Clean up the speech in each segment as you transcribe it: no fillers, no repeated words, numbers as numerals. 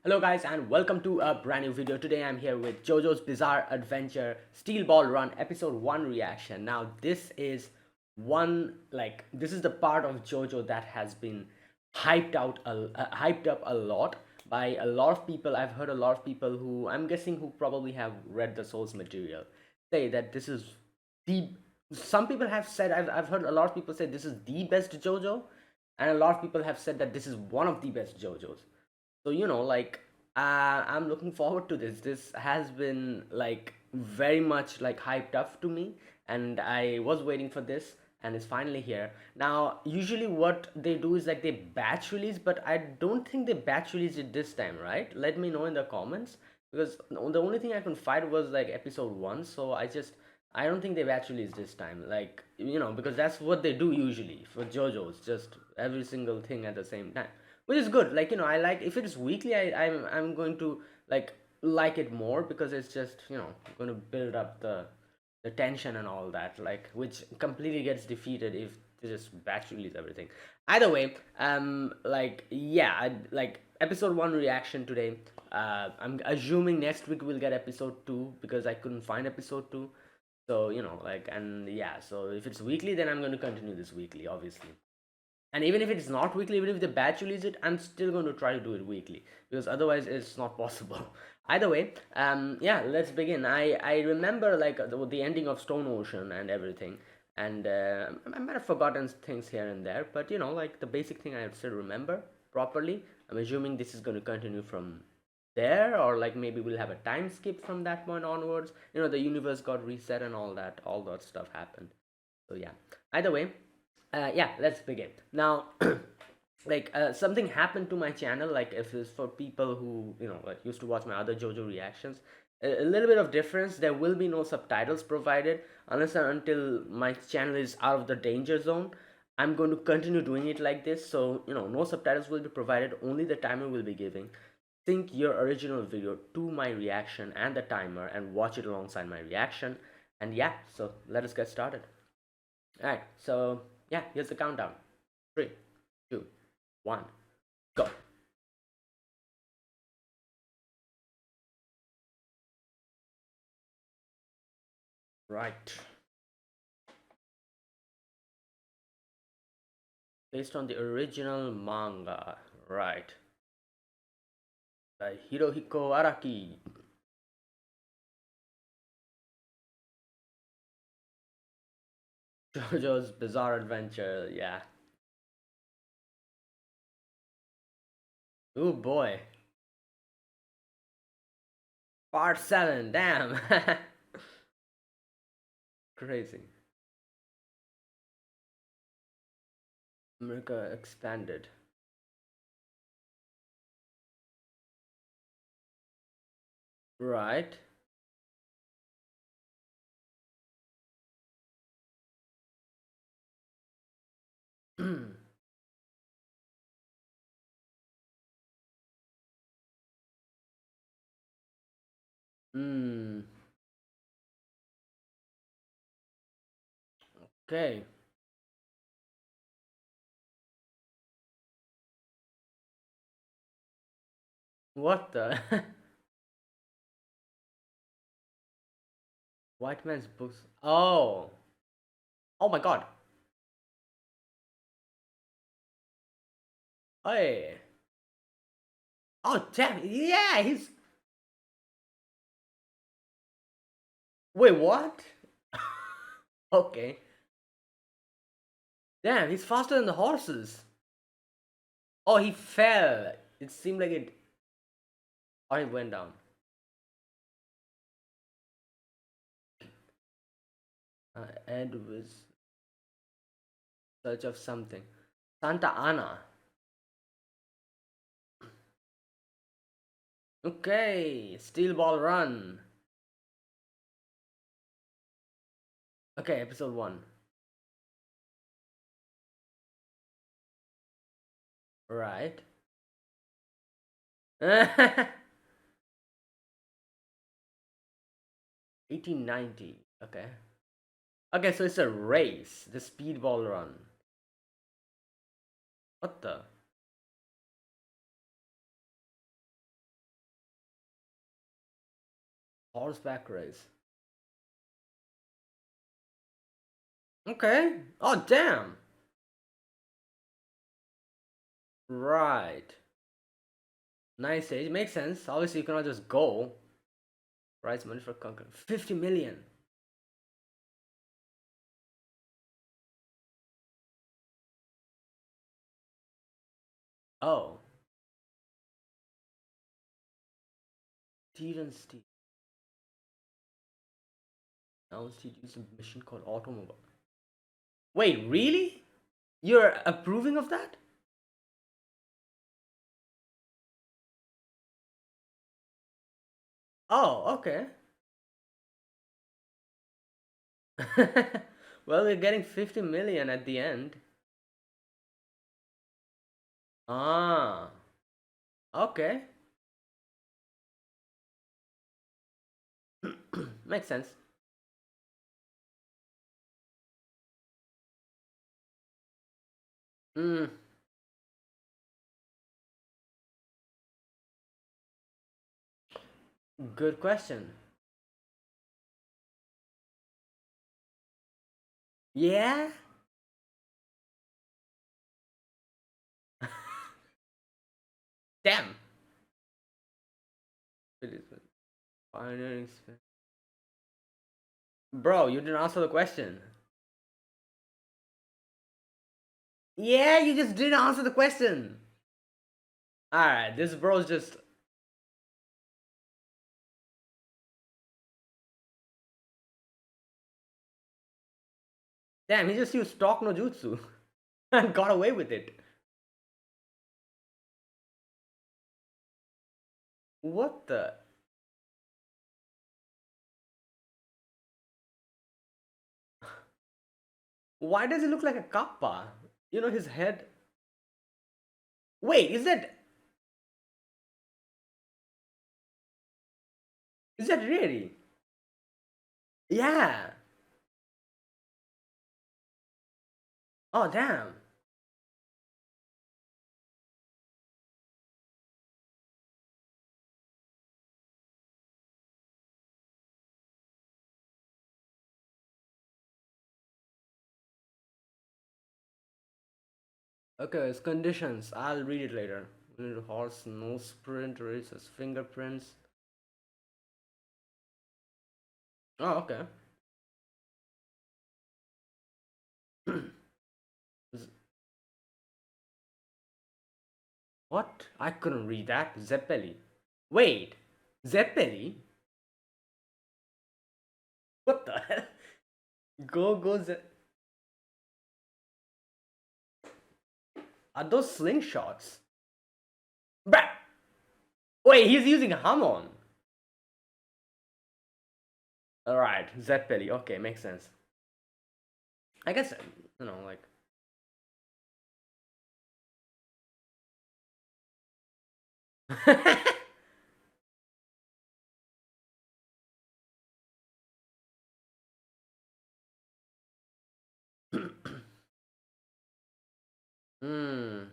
Hello guys and welcome to a brand new video. Today I'm here with JoJo's Bizarre Adventure Steel Ball Run episode 1 reaction. Now this is this is the part of JoJo that has been hyped up a lot by a lot of people. I've heard a lot of people who I'm guessing who probably have read the source material say that this is the some people have said I've heard a lot of people say this is the best JoJo, and a lot of people have said that this is one of the best JoJo's. So I'm looking forward to this has been like very much like hyped up to me, and I was waiting for this, and it's finally here. Now usually what they do is like they batch release, but I don't think they batch released it this time, right? Let me know in the comments, because the only thing I could find was like episode 1. So I don't think they batch released this time, like, because that's what they do usually for JoJo's, just every single thing at the same time, which is good. Like, I like if it's weekly, I'm going to like it more, because it's just, going to build up the tension and all that, like, which completely gets defeated if they just batch release everything. Either way, like, yeah, like episode 1 reaction today. I'm assuming next week we'll get episode 2, because I couldn't find episode 2. So, like, and yeah, so if it's weekly, then I'm going to continue this weekly, obviously. And even if it's not weekly, even if the batch release it, I'm still going to try to do it weekly, because otherwise it's not possible. Either way, yeah, let's begin. I remember like the ending of Stone Ocean and everything, and I might have forgotten things here and there, but like the basic thing I still remember properly. I'm assuming this is going to continue from there, or like maybe we'll have a time skip from that point onwards. The universe got reset and all that stuff happened. So yeah, either way, yeah, let's begin now. Like, something happened to my channel, like if it's for people who like used to watch my other JoJo reactions. A little bit of difference: there will be no subtitles provided unless and until my channel is out of the danger zone. I'm going to continue doing it like this, so no subtitles will be provided, only the timer will be giving. Sync your original video to my reaction and the timer and watch it alongside my reaction. And yeah, so let us get started. All right, so yeah, here's the countdown. 3, 2, 1, go. Right. Based on the original manga. Right. By Hirohiko Araki. JoJo's Bizarre Adventure. Yeah. Oh boy. Part 7. Damn. Crazy. America expanded. Right. Hmm. Okay. What the? White man's books. Oh. Oh my god. Hey. Oh damn. Yeah, he's. Wait, what? Okay. Damn, he's faster than the horses. Oh, he fell. It seemed like it. Or he went down. Ed was search of something. Santa Ana. Okay, Steel Ball Run. Okay, episode 1. Right. 1890. Okay. Okay, so it's a race. The Speedball Run. What the? Horseback race. Okay. Oh, damn. Right. Nice age. Makes sense. Obviously, you cannot just go. Prize money for conquer. 50 million. Oh. Steven Steve. Now Steve used a mission called Automobile. Wait, really? You're approving of that? Oh, okay. Well, we're getting 50 million at the end. Ah, okay. Makes sense. Hmm, good question. Yeah? Damn. It is pioneering. Bro, you didn't answer the question. Yeah, you just didn't answer the question. Alright, this bro's just. Damn, he just used stock no jutsu and got away with it. What the? Why does he look like a kappa? You know, his head. Wait, is that really? Yeah. Oh, damn. Okay, it's conditions. I'll read it later. Horse, nose print, races, fingerprints. Oh, okay. What? I couldn't read that. Zeppeli. Wait. Zeppeli? What the hell? Go, Are those slingshots? Bruh! Wait, he's using Hamon. Alright, Zeppeli. Okay, makes sense. I guess, like. Hmm.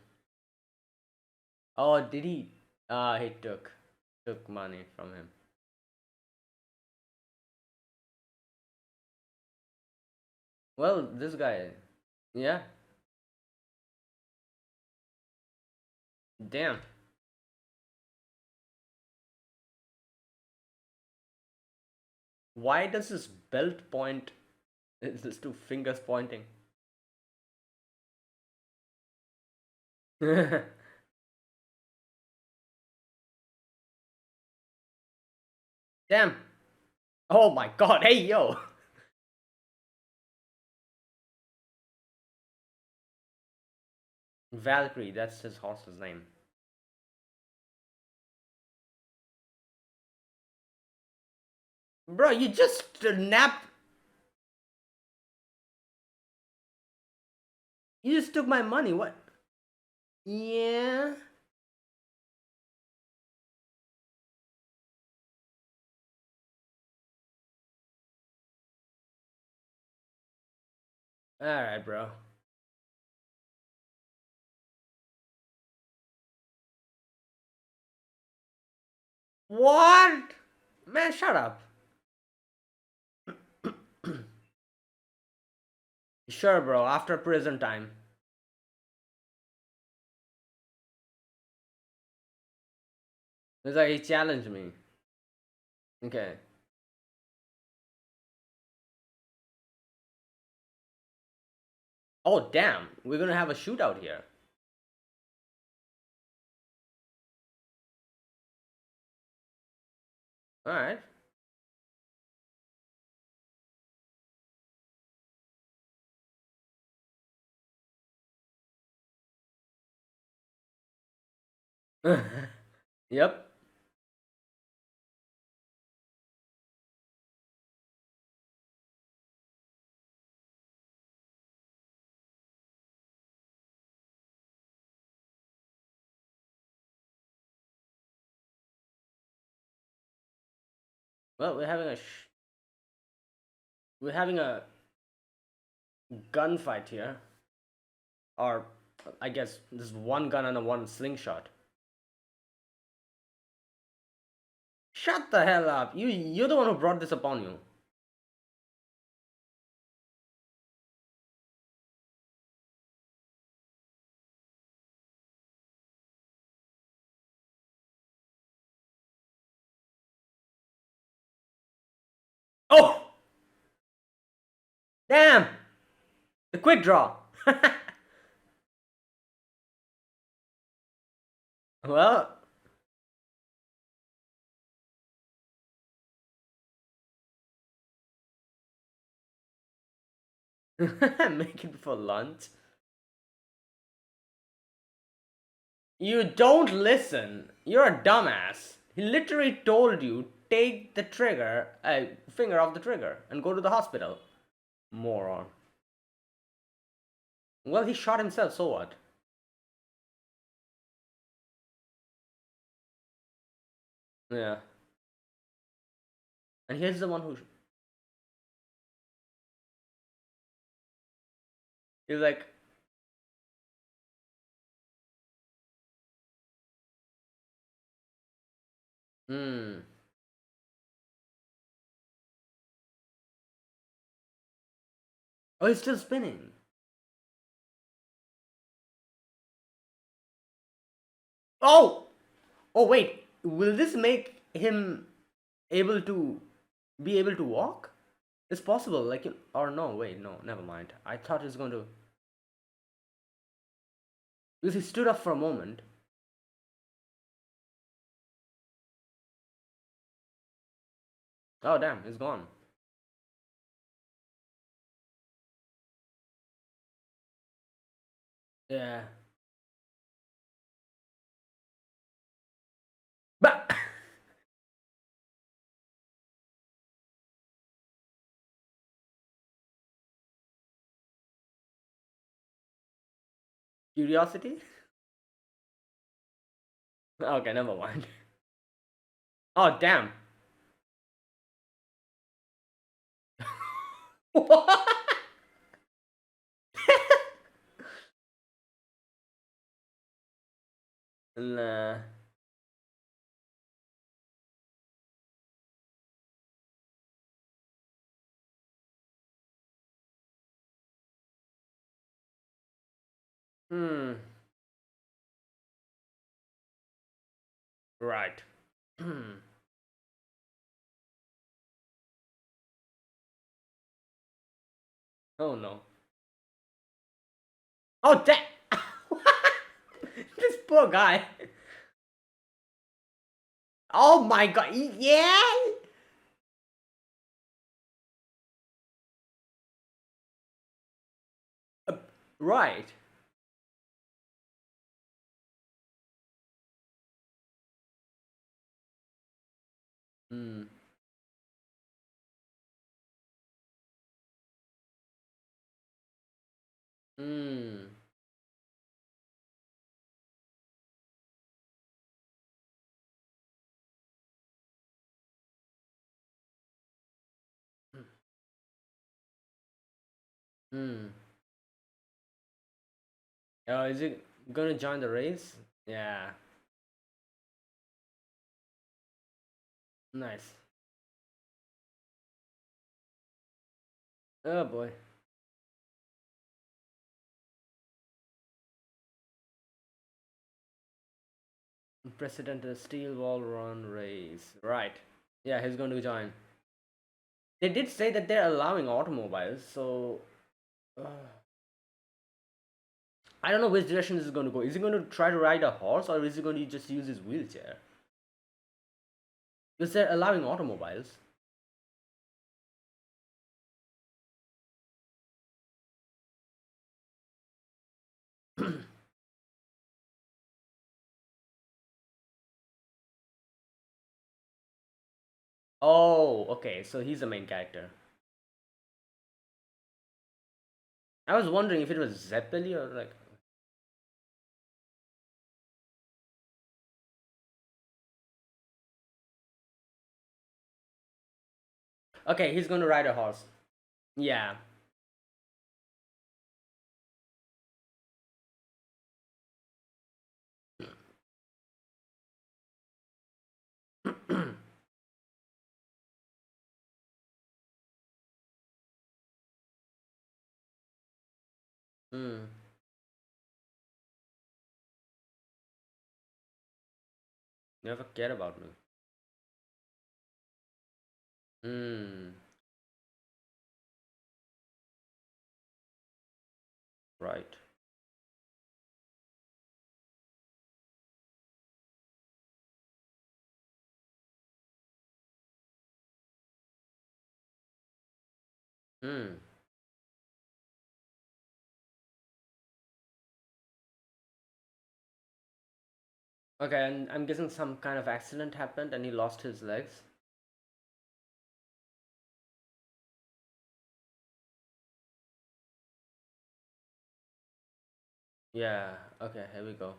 Oh, did he? He took money from him. Well, this guy. Yeah. Damn. Why does his belt point? It's just two fingers pointing. Damn. Oh my god. Hey, yo. Valkyrie. That's his horse's name. Bro, you just napped. You just took my money. What? Yeah. Alright, bro. What? Man, shut up. Sure, bro. After prison time. It's like he challenged me. Okay. Oh damn, we're gonna have a shootout here. All right. Yep. Well, we're having a gunfight here, or I guess this one gun and a one slingshot. Shut the hell up! You're the one who brought this upon you. Oh damn! The quick draw. Well, make it before lunch. You don't listen. You're a dumbass. He literally told you take the trigger, finger off the trigger, and go to the hospital. Moron. Well, he shot himself. So what? Yeah. And here's the one who he's like, hmm. Oh, he's still spinning. Oh! Oh, wait. Will this make him able to be able to walk? It's possible. Like, or no, wait, no, never mind. I thought he was going to. Because he stood up for a moment. Oh, damn, he's gone. Yeah. But. Curiosity? Okay, never mind. Oh, damn. What? Nah. Hmm. Right. Oh no. Oh damn! This poor guy. Oh my god. Yeah. Uh, right. Hmm. Hmm. Hmm. Oh, is he gonna join the race? Yeah. Nice. Oh boy. President of Steel Wall Run race. Right. Yeah, he's going to join. They did say that they're allowing automobiles, so I don't know which direction this is going to go. Is he going to try to ride a horse or is he going to just use his wheelchair? Because they're allowing automobiles. Oh, okay, so he's the main character. I was wondering if it was Zeppeli or like. Okay, he's going to ride a horse. Yeah. Hmm. Never care about me. Hmm. Right. Hmm. Okay, and I'm guessing some kind of accident happened and he lost his legs. Yeah. Okay, here we go.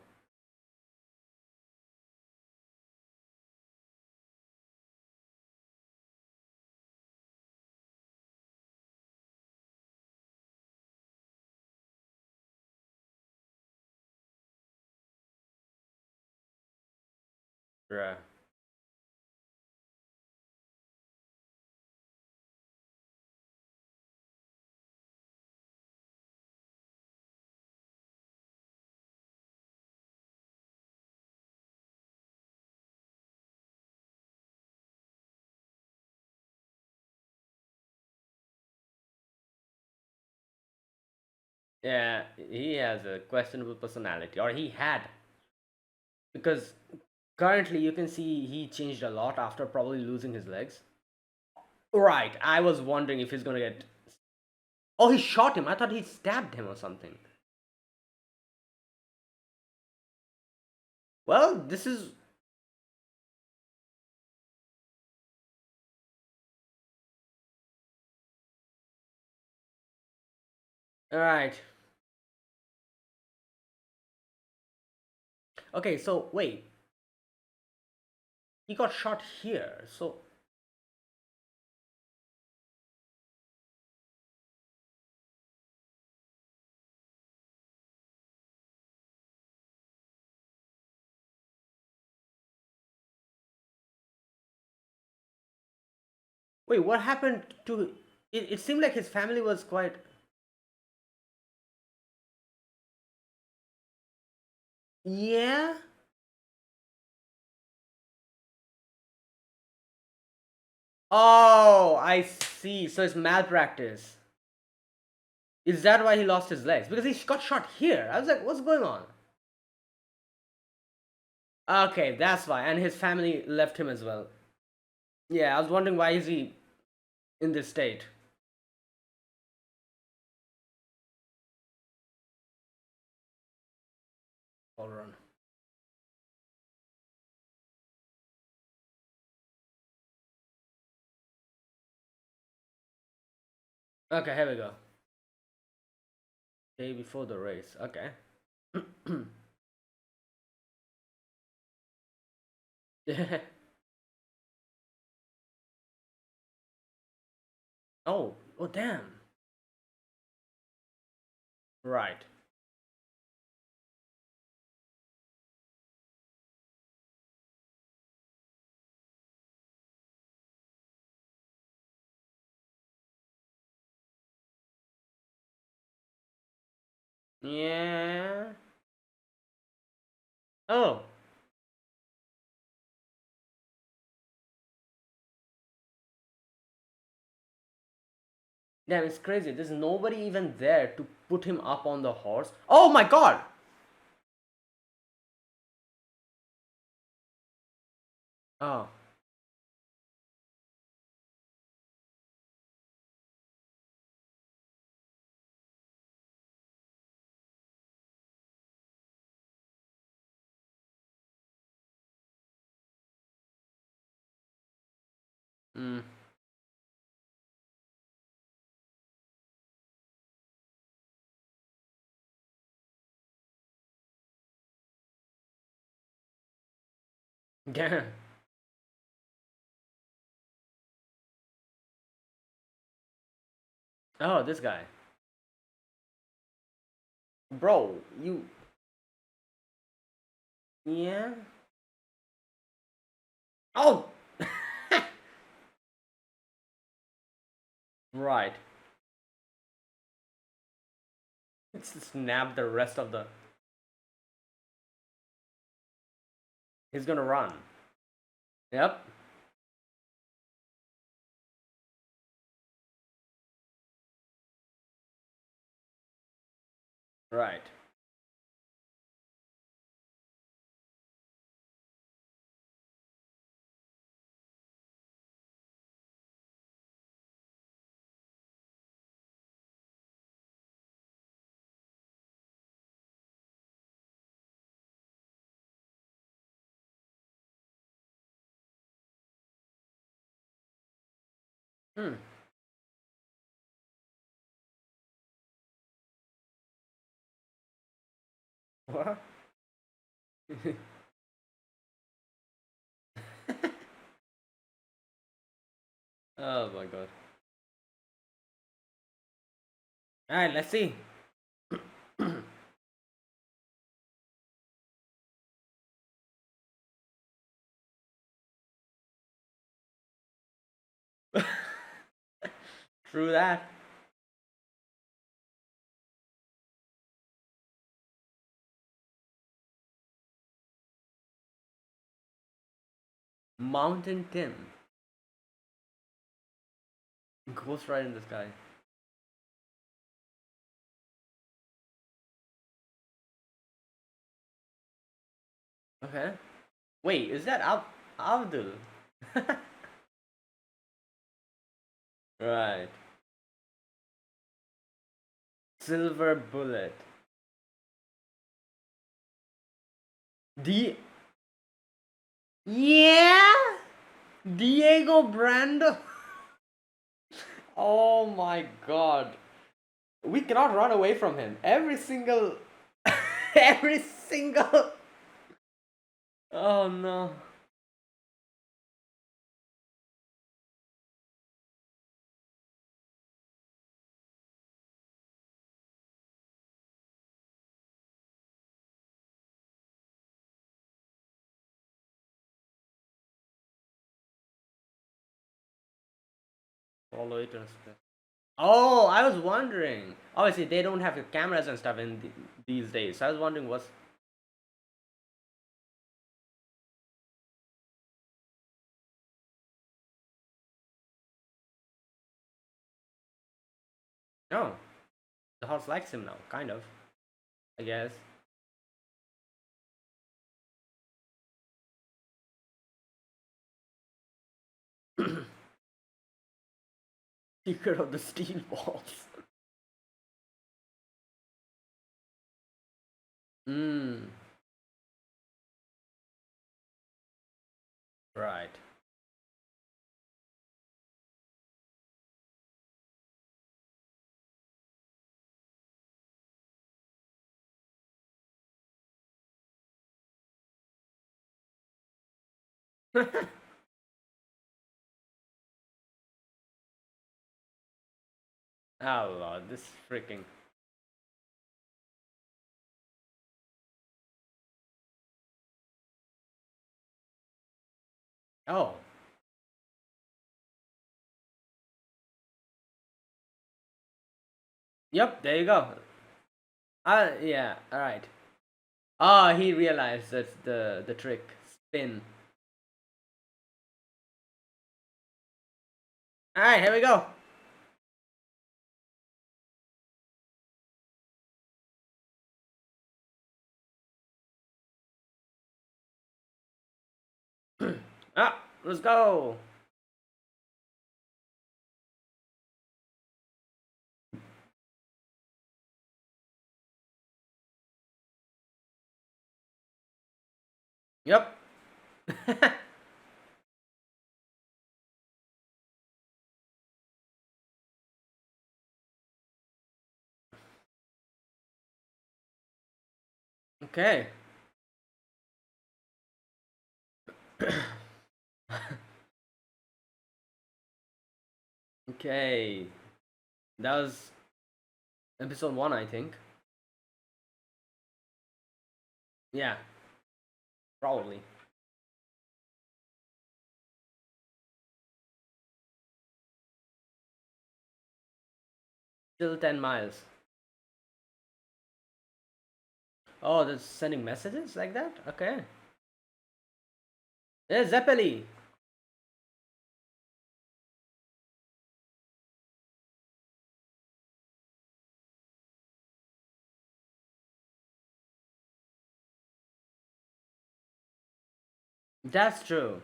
Yeah. Yeah, he has a questionable personality, or he had, because currently you can see he changed a lot after probably losing his legs. Right, I was wondering if he's gonna get. Oh, he shot him. I thought he stabbed him or something. Well, this is. Alright. Okay, so wait. He got shot here. So. Wait, what happened to. It seemed like his family was quite. Yeah? Oh, I see. So it's malpractice. Is that why he lost his legs? Because he got shot here. I was like, what's going on? Okay, that's why. And his family left him as well. Yeah, I was wondering why is he in this state? Hold on. Okay, here we go. Day before the race. Okay. Oh, oh damn. Right. Yeah. Oh, damn, it's crazy. There's nobody even there to put him up on the horse. Oh my god! Oh. Mm. Yeah. Oh, this guy. Bro, you. Yeah. Oh! Right. Snap the rest of the. He's gonna run. Yep. Right. Hmm. What? Oh my god. Alright, let's see. True that. Mountain Tim. Ghost right in the sky. Okay. Wait, is that Abdul? Right. Silver Bullet. D. Yeah? Diego Brando? Oh my god. We cannot run away from him. Every single. Every single. Oh no. Follow it and stuff. Oh, I was wondering. Obviously, they don't have cameras and stuff in these days. So I was wondering what's. No, the horse likes him now, kind of. I guess. Secret of the steel balls. Mmm. Right. Oh lord, this freaking. Oh. Yep. There you go. Yeah, alright. Ah, he realized that's the trick. Spin. Alright, here we go. Ah, let's go. Yep. Okay. Okay. That was episode 1, I think. Yeah, probably. Still 10 miles. Oh, that's sending messages like that? Okay. Yeah, Zeppeli. That's true.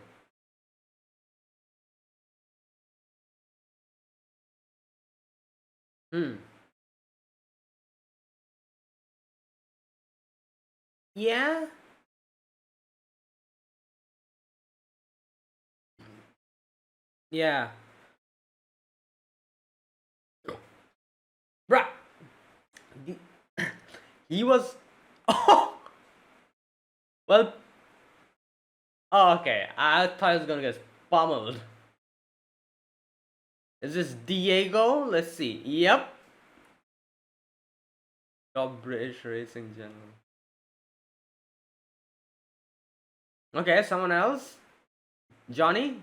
Hmm. Yeah? Yeah. Bruh. the- He was. Oh! Well. Oh, okay. I thought I was gonna get pummeled. Is this Diego? Let's see. Yep. Top British Racing General. Okay, someone else? Johnny?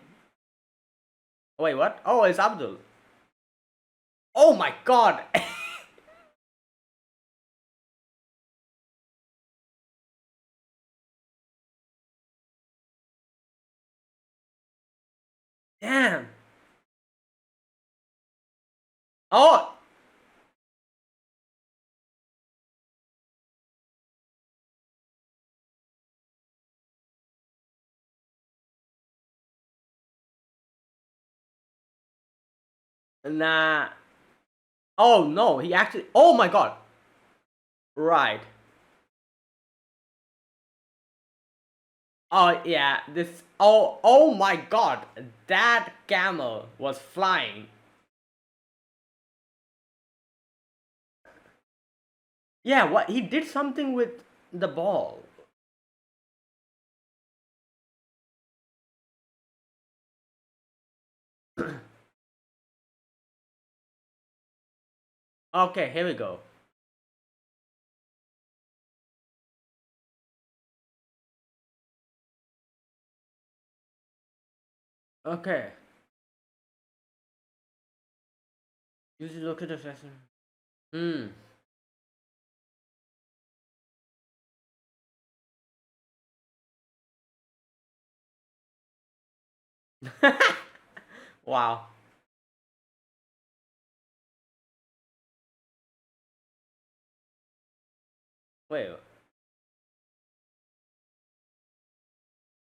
Wait, what? Oh, it's Abdul. Oh my god! Damn. Oh! Nah. Oh no, he actually. Oh my god. Right. Oh yeah, this. Oh, oh my god. That camel was flying. Yeah, what? He did something with the ball. Okay, here we go. Okay. Usually look at the session. Hmm. Wow. Wait,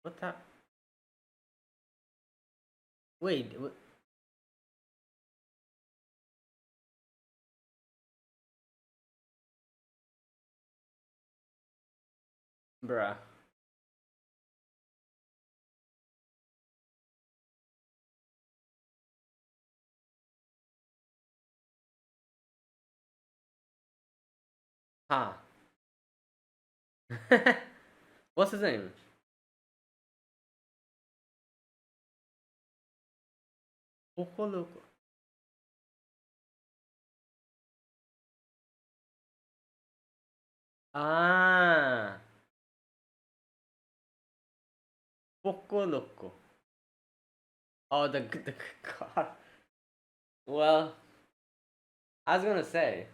what that? Wait, bruh. Huh. What's his name? Poco Loco. Ah, Poco Loco. Oh, the god. Well, I was gonna say.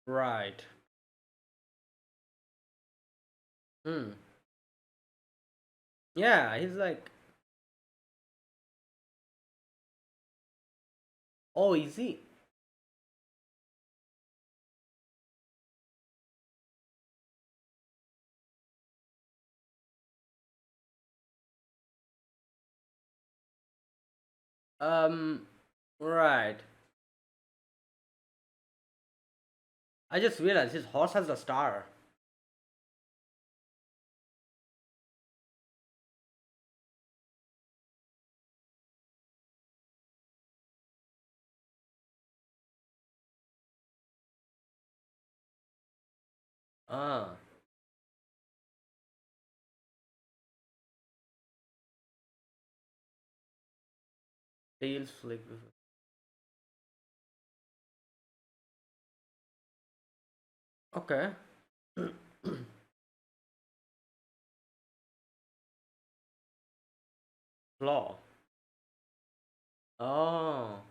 Right. Hmm. Yeah, he's like, oh, is he? Um, right. I just realized his horse has a star. Ah, tails flick. Okay. Flaw. Oh,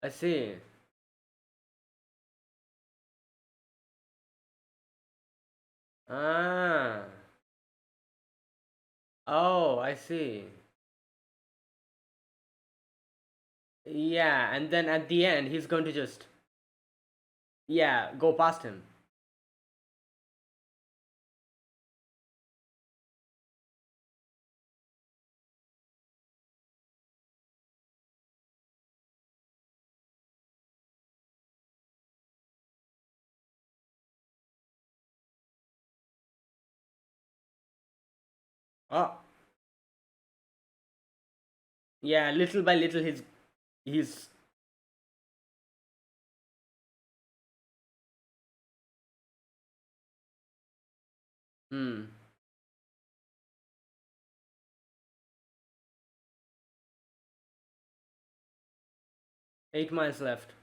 I see. Ah. Oh, I see. Yeah, and then at the end, he's going to just, yeah, go past him. Oh, yeah, little by little, he's, hmm, 8 miles left.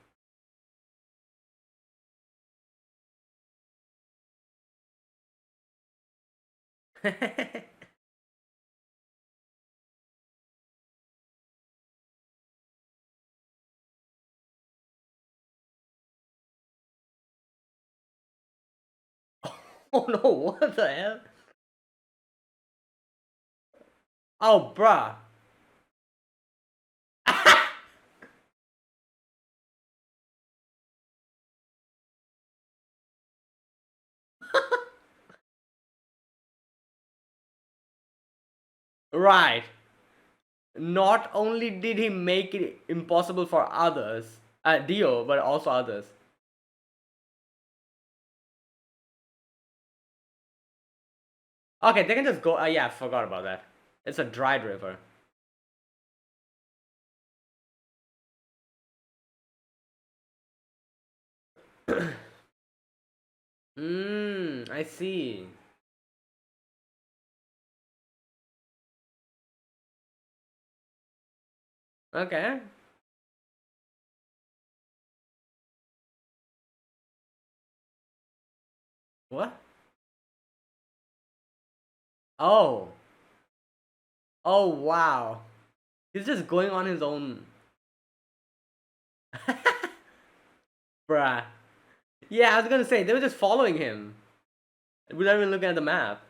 Oh no, what the hell? Oh, bruh. Right. Not only did he make it impossible for others, Dio, but also others. Okay, they can just go. Yeah, I forgot about that. It's a dried river. I see. Okay. What? Oh. Oh, wow. He's just going on his own. Bruh. Yeah, I was gonna say, they were just following him without even looking at the map.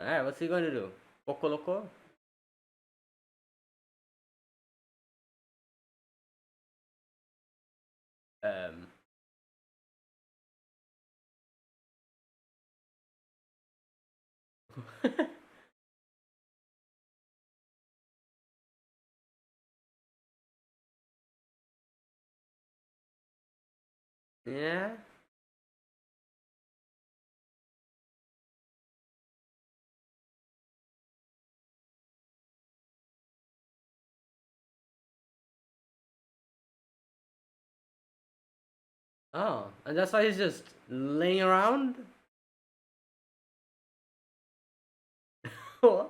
Alright, what's he going to do? Poco Loco? Um. Yeah. Oh, and that's why he's just laying around? Oh.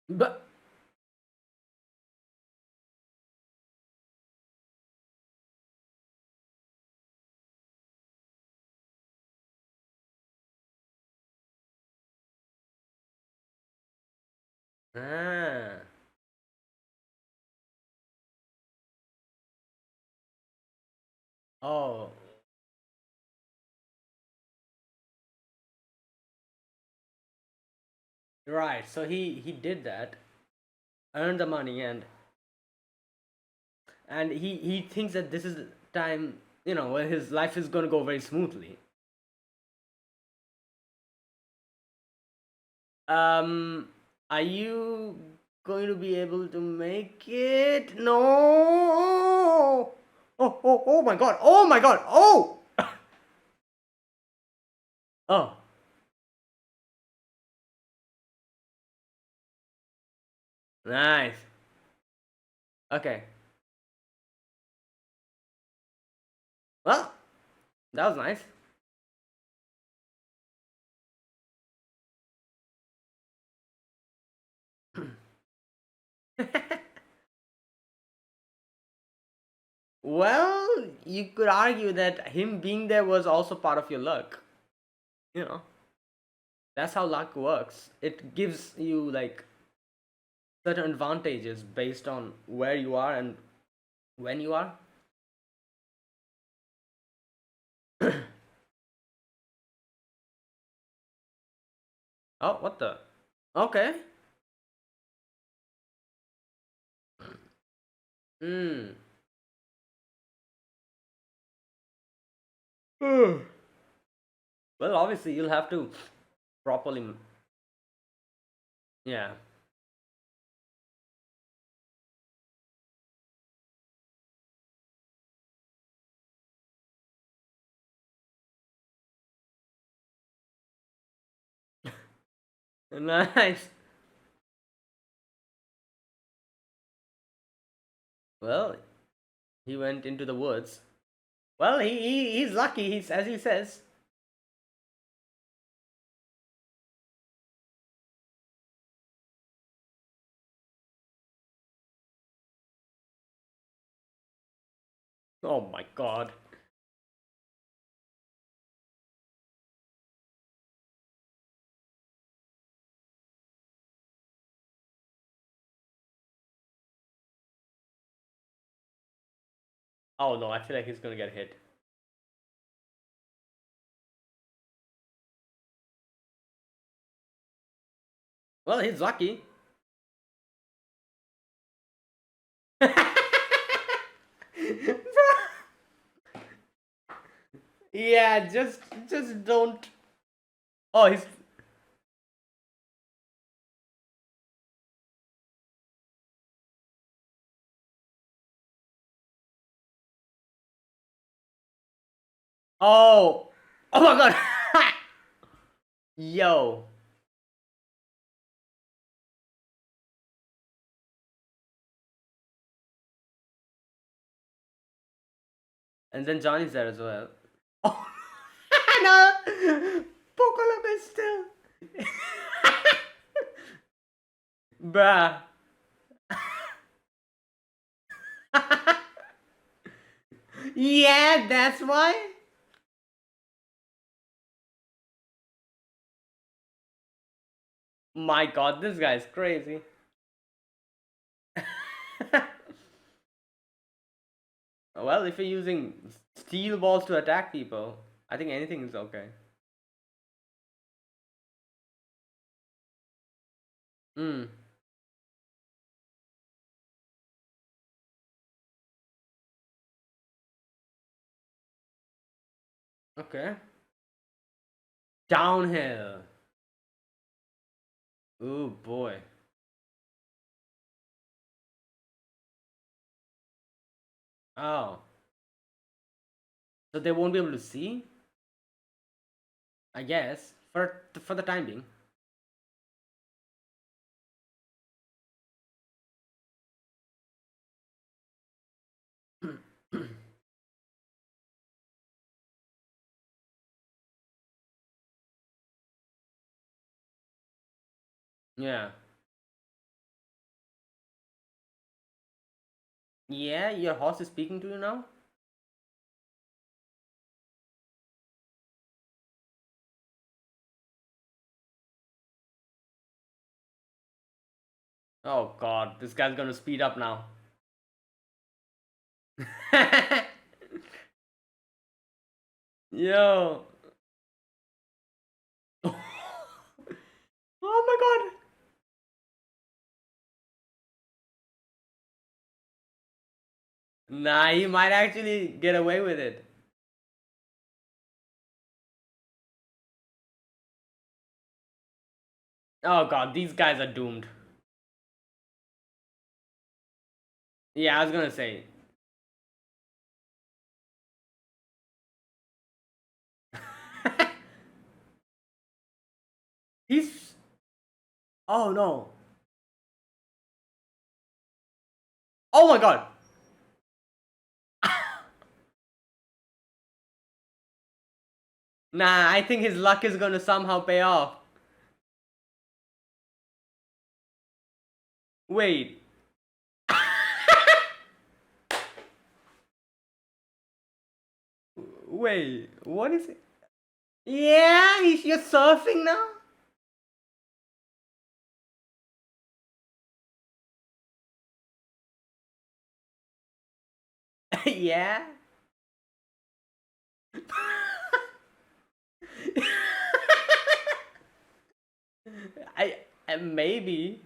But ah. Oh. Right. So he did that, earned the money, and he thinks that this is the time, when his life is going to go very smoothly. Um, are you going to be able to make it? No. Oh my god. Oh my god. Oh. Oh. Nice. Okay. Well, that was nice. Well, you could argue that him being there was also part of your luck. You know, that's how luck works. It gives you like certain advantages based on where you are and when you are. Oh, what the? Okay. Hmm. Well, obviously you'll have to properly. Yeah. Nice. Well, he went into the woods. Well, he's lucky. He's as he says. Oh my god. Oh no, I feel like he's gonna get hit. Well, he's lucky. Yeah, just don't. Oh, he's. Oh. Oh my god. Yo. And then Johnny's there as well. Oh no. Poco is still. Bruh. Yeah, that's why. My god, this guy's crazy. Well, if you're using steel balls to attack people, I think anything is okay. Hmm. Okay. Downhill. Ooh boy. Oh. So they won't be able to see, I guess, for the time being. Yeah. Yeah, your horse is speaking to you now? Oh god, this guy's gonna speed up now. Yo. Oh my god. Nah, he might actually get away with it. Oh god, these guys are doomed. Yeah, I was gonna say. He's. Oh no. Oh my god. Nah, I think his luck is gonna somehow pay off. Wait. Wait, what is it? Yeah, you're surfing now? Yeah. Maybe.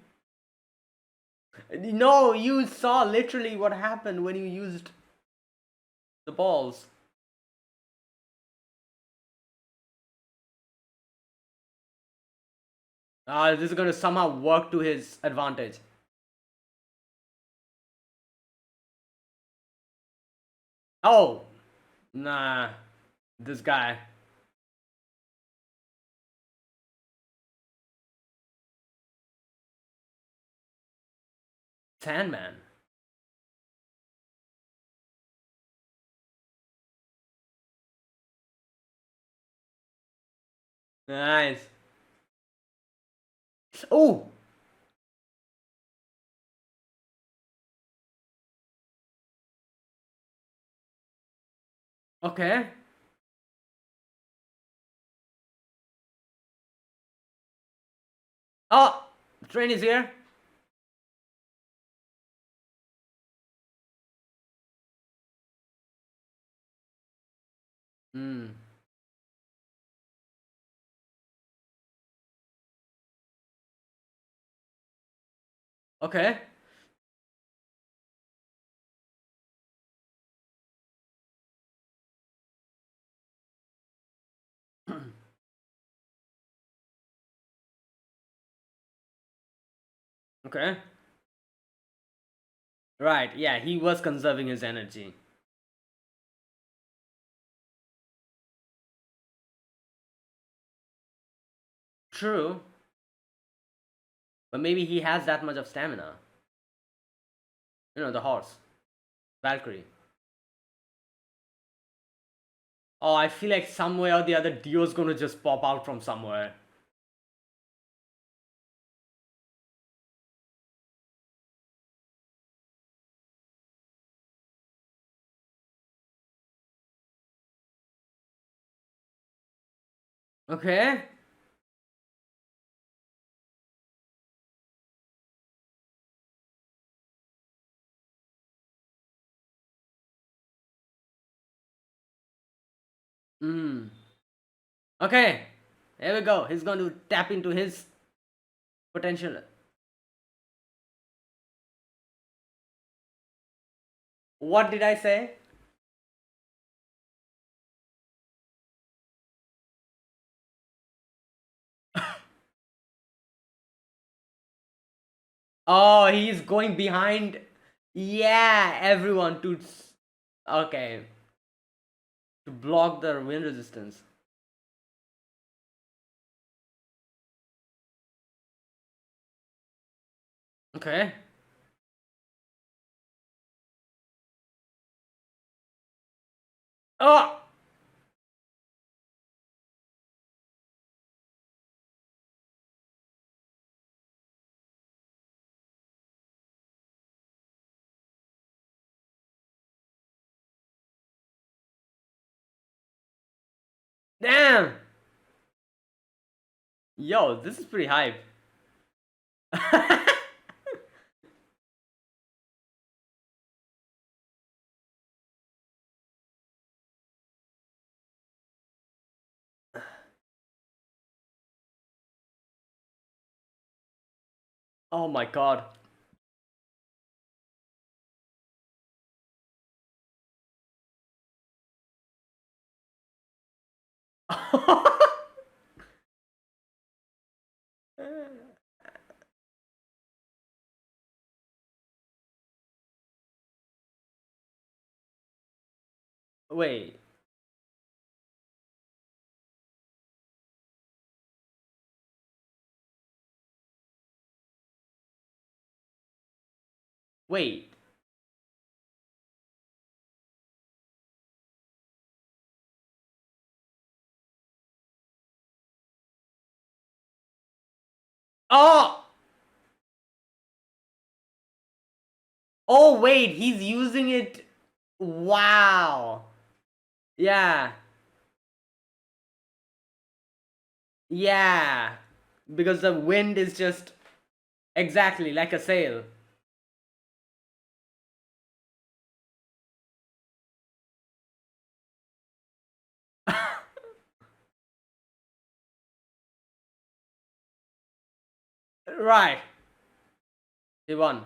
No, you saw literally what happened when you used the balls. This is gonna somehow work to his advantage. Oh, nah, this guy. Sandman. Nice. Oh, okay. Oh, train is here. Hmm. Okay. Okay. Right. Yeah, he was conserving his energy. True, but maybe he has that much of stamina. The horse, Valkyrie. Oh, I feel like some way or the other, Dio's gonna just pop out from somewhere. Okay. Hmm. Okay. There we go. He's going to tap into his potential. What did I say? Oh, he's going behind. Yeah, everyone to. Okay. to block the wind resistance. Okay. Oh! Damn! Yo, this is pretty hype. Oh my god. Wait. Wait. Oh! Oh wait, he's using it. Wow. Yeah. Yeah. Because the wind is just exactly like a sail. Right. He won.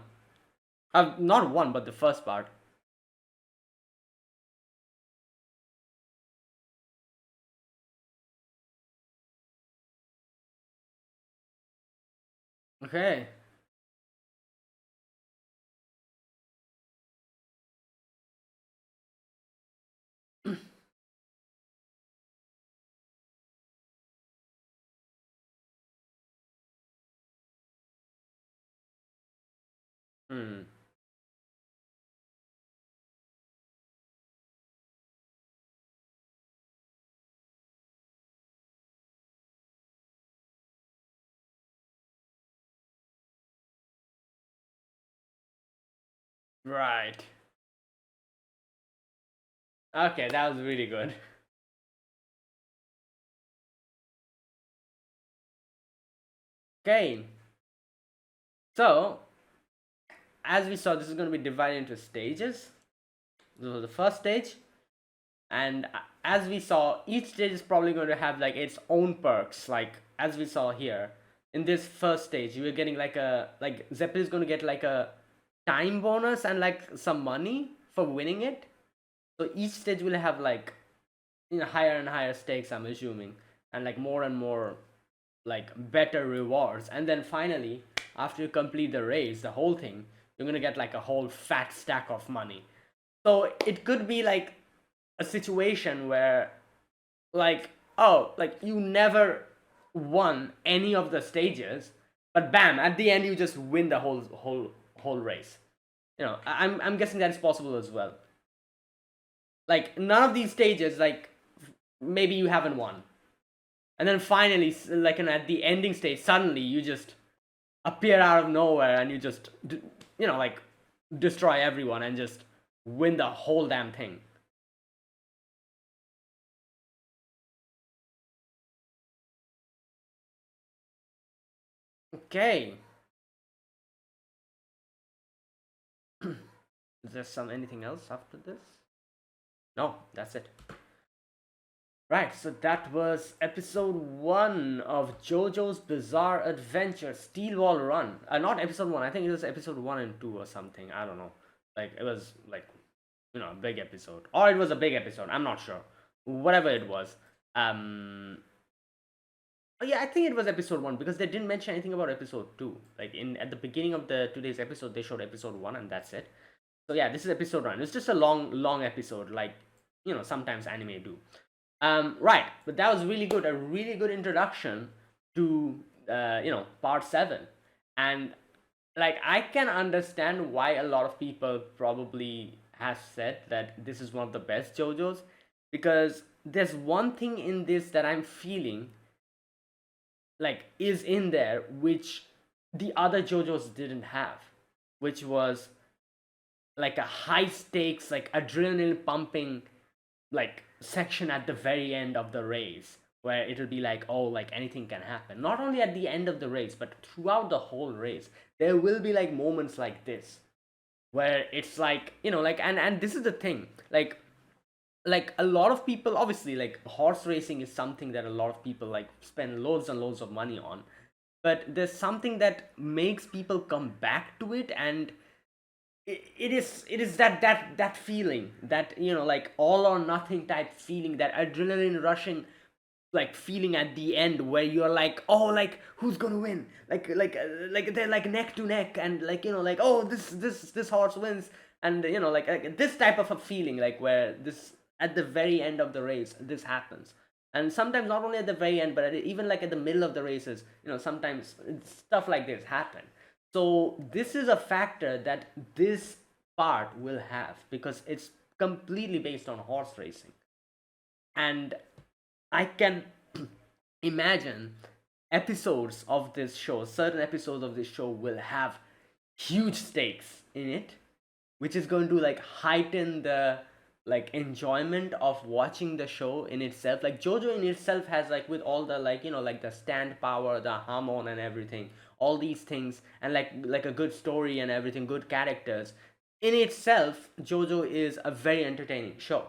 Not one, but the first part. Okay. Hmm. Right. Okay, that was really good. Okay. So, as we saw, this is going to be divided into stages. This was the first stage, and as we saw, each stage is probably going to have like its own perks. Like as we saw here, in this first stage, you were getting like Zeppelin is going to get like a time bonus and like some money for winning it. So each stage will have like higher and higher stakes. I'm assuming, and like more and more like better rewards. And then finally, after you complete the race, the whole thing, you're gonna get like a whole fat stack of money. So it could be like a situation where like, oh, like you never won any of the stages, but bam, at the end you just win the whole race. I'm guessing that's possible as well. Like none of these stages, like maybe you haven't won, and then finally, like at the ending stage, suddenly you just appear out of nowhere and you just like destroy everyone and just win the whole damn thing. Okay. Is there some anything else after this? No, that's it. Right, so that was episode 1 of JoJo's Bizarre Adventure Steel Wall Run. Not episode 1, I think it was episode 1 and 2 or something. I don't know. Like, it was like, a big episode. Or it was a big episode, I'm not sure. Whatever it was. Oh, yeah, I think it was episode 1 because they didn't mention anything about episode 2. Like, at the beginning of the today's episode, they showed episode 1 and that's it. So, yeah, this is episode 1. It's just a long episode. Like, sometimes anime do. Right, but that was really good. A really good introduction to part 7. And like I can understand why a lot of people probably have said that this is one of the best JoJo's, because there's one thing in this that I'm feeling like is in there which the other JoJo's didn't have, which was like a high stakes, like adrenaline pumping, like section at the very end of the race, where it'll be like, oh, like anything can happen. Not only at the end of the race, but throughout the whole race, there will be like moments like this, where it's like, like, and this is the thing, like a lot of people, obviously, like horse racing is something that a lot of people like spend loads and loads of money on, but there's something that makes people come back to it, and it is that feeling, that like all or nothing type feeling, that adrenaline rushing like feeling at the end, where you're like, oh, like who's gonna win, like they're like neck to neck, and like like, oh, this horse wins, and like this type of a feeling, like where this at the very end of the race this happens. And sometimes not only at the very end, but even like at the middle of the races, sometimes stuff like this happen. So this is a factor that this part will have, because it's completely based on horse racing. And I can imagine episodes of this show, certain episodes of this show will have huge stakes in it, which is going to like heighten the like enjoyment of watching the show in itself. Like JoJo in itself has, like, with all the like like the stand power, the harmon and everything, all these things, and like a good story and everything, good characters. In itself, JoJo is a very entertaining show.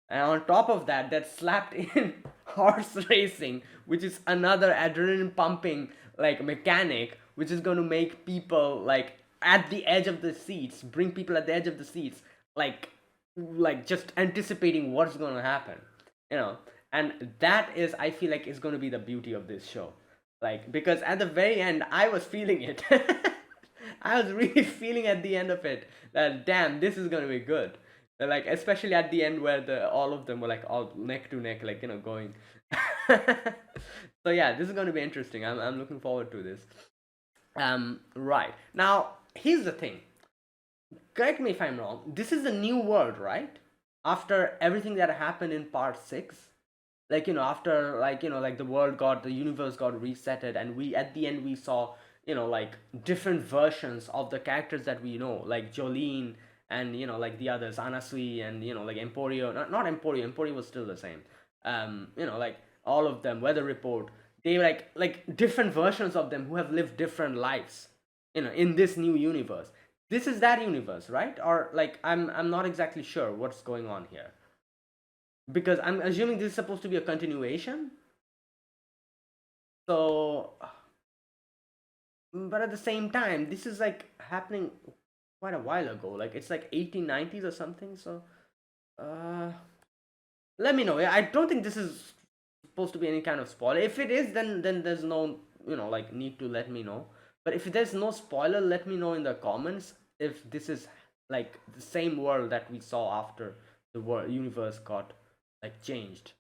And on top of that, that slapped in horse racing, which is another adrenaline pumping like mechanic, which is going to make people like at the edge of the seats, bring people at the edge of the seats, like just anticipating what's going to happen, you know. And that is, I feel like, is going to be the beauty of this show, like, because at the very end I was feeling it. I was really feeling at the end of it that, damn, this is going to be good. Like, especially at the end where the all of them were like all neck to neck, like going. So yeah, this is going to be interesting. I'm looking forward to this. Right now, here's the thing. Correct me if I'm wrong. This is a new world, right? After everything that happened in part 6, like after, like the world got, the universe got resetted, and we at the end we saw like different versions of the characters that we know, like Jolene, and like the others, Anasui, and like Emporio. Not Emporio. Emporio was still the same. Like all of them, Weather Report. They like different versions of them who have lived different lives in this new universe. This is that universe, right? Or like, I'm not exactly sure what's going on here, because I'm assuming this is supposed to be a continuation. So, but at the same time, this is like happening quite a while ago. Like, it's like 1890s or something. So, uh, let me know. I don't think this is supposed to be any kind of spoiler. If it is, then there's no like need to let me know. But if there's no spoiler, let me know in the comments if this is like the same world that we saw after the world universe got like changed,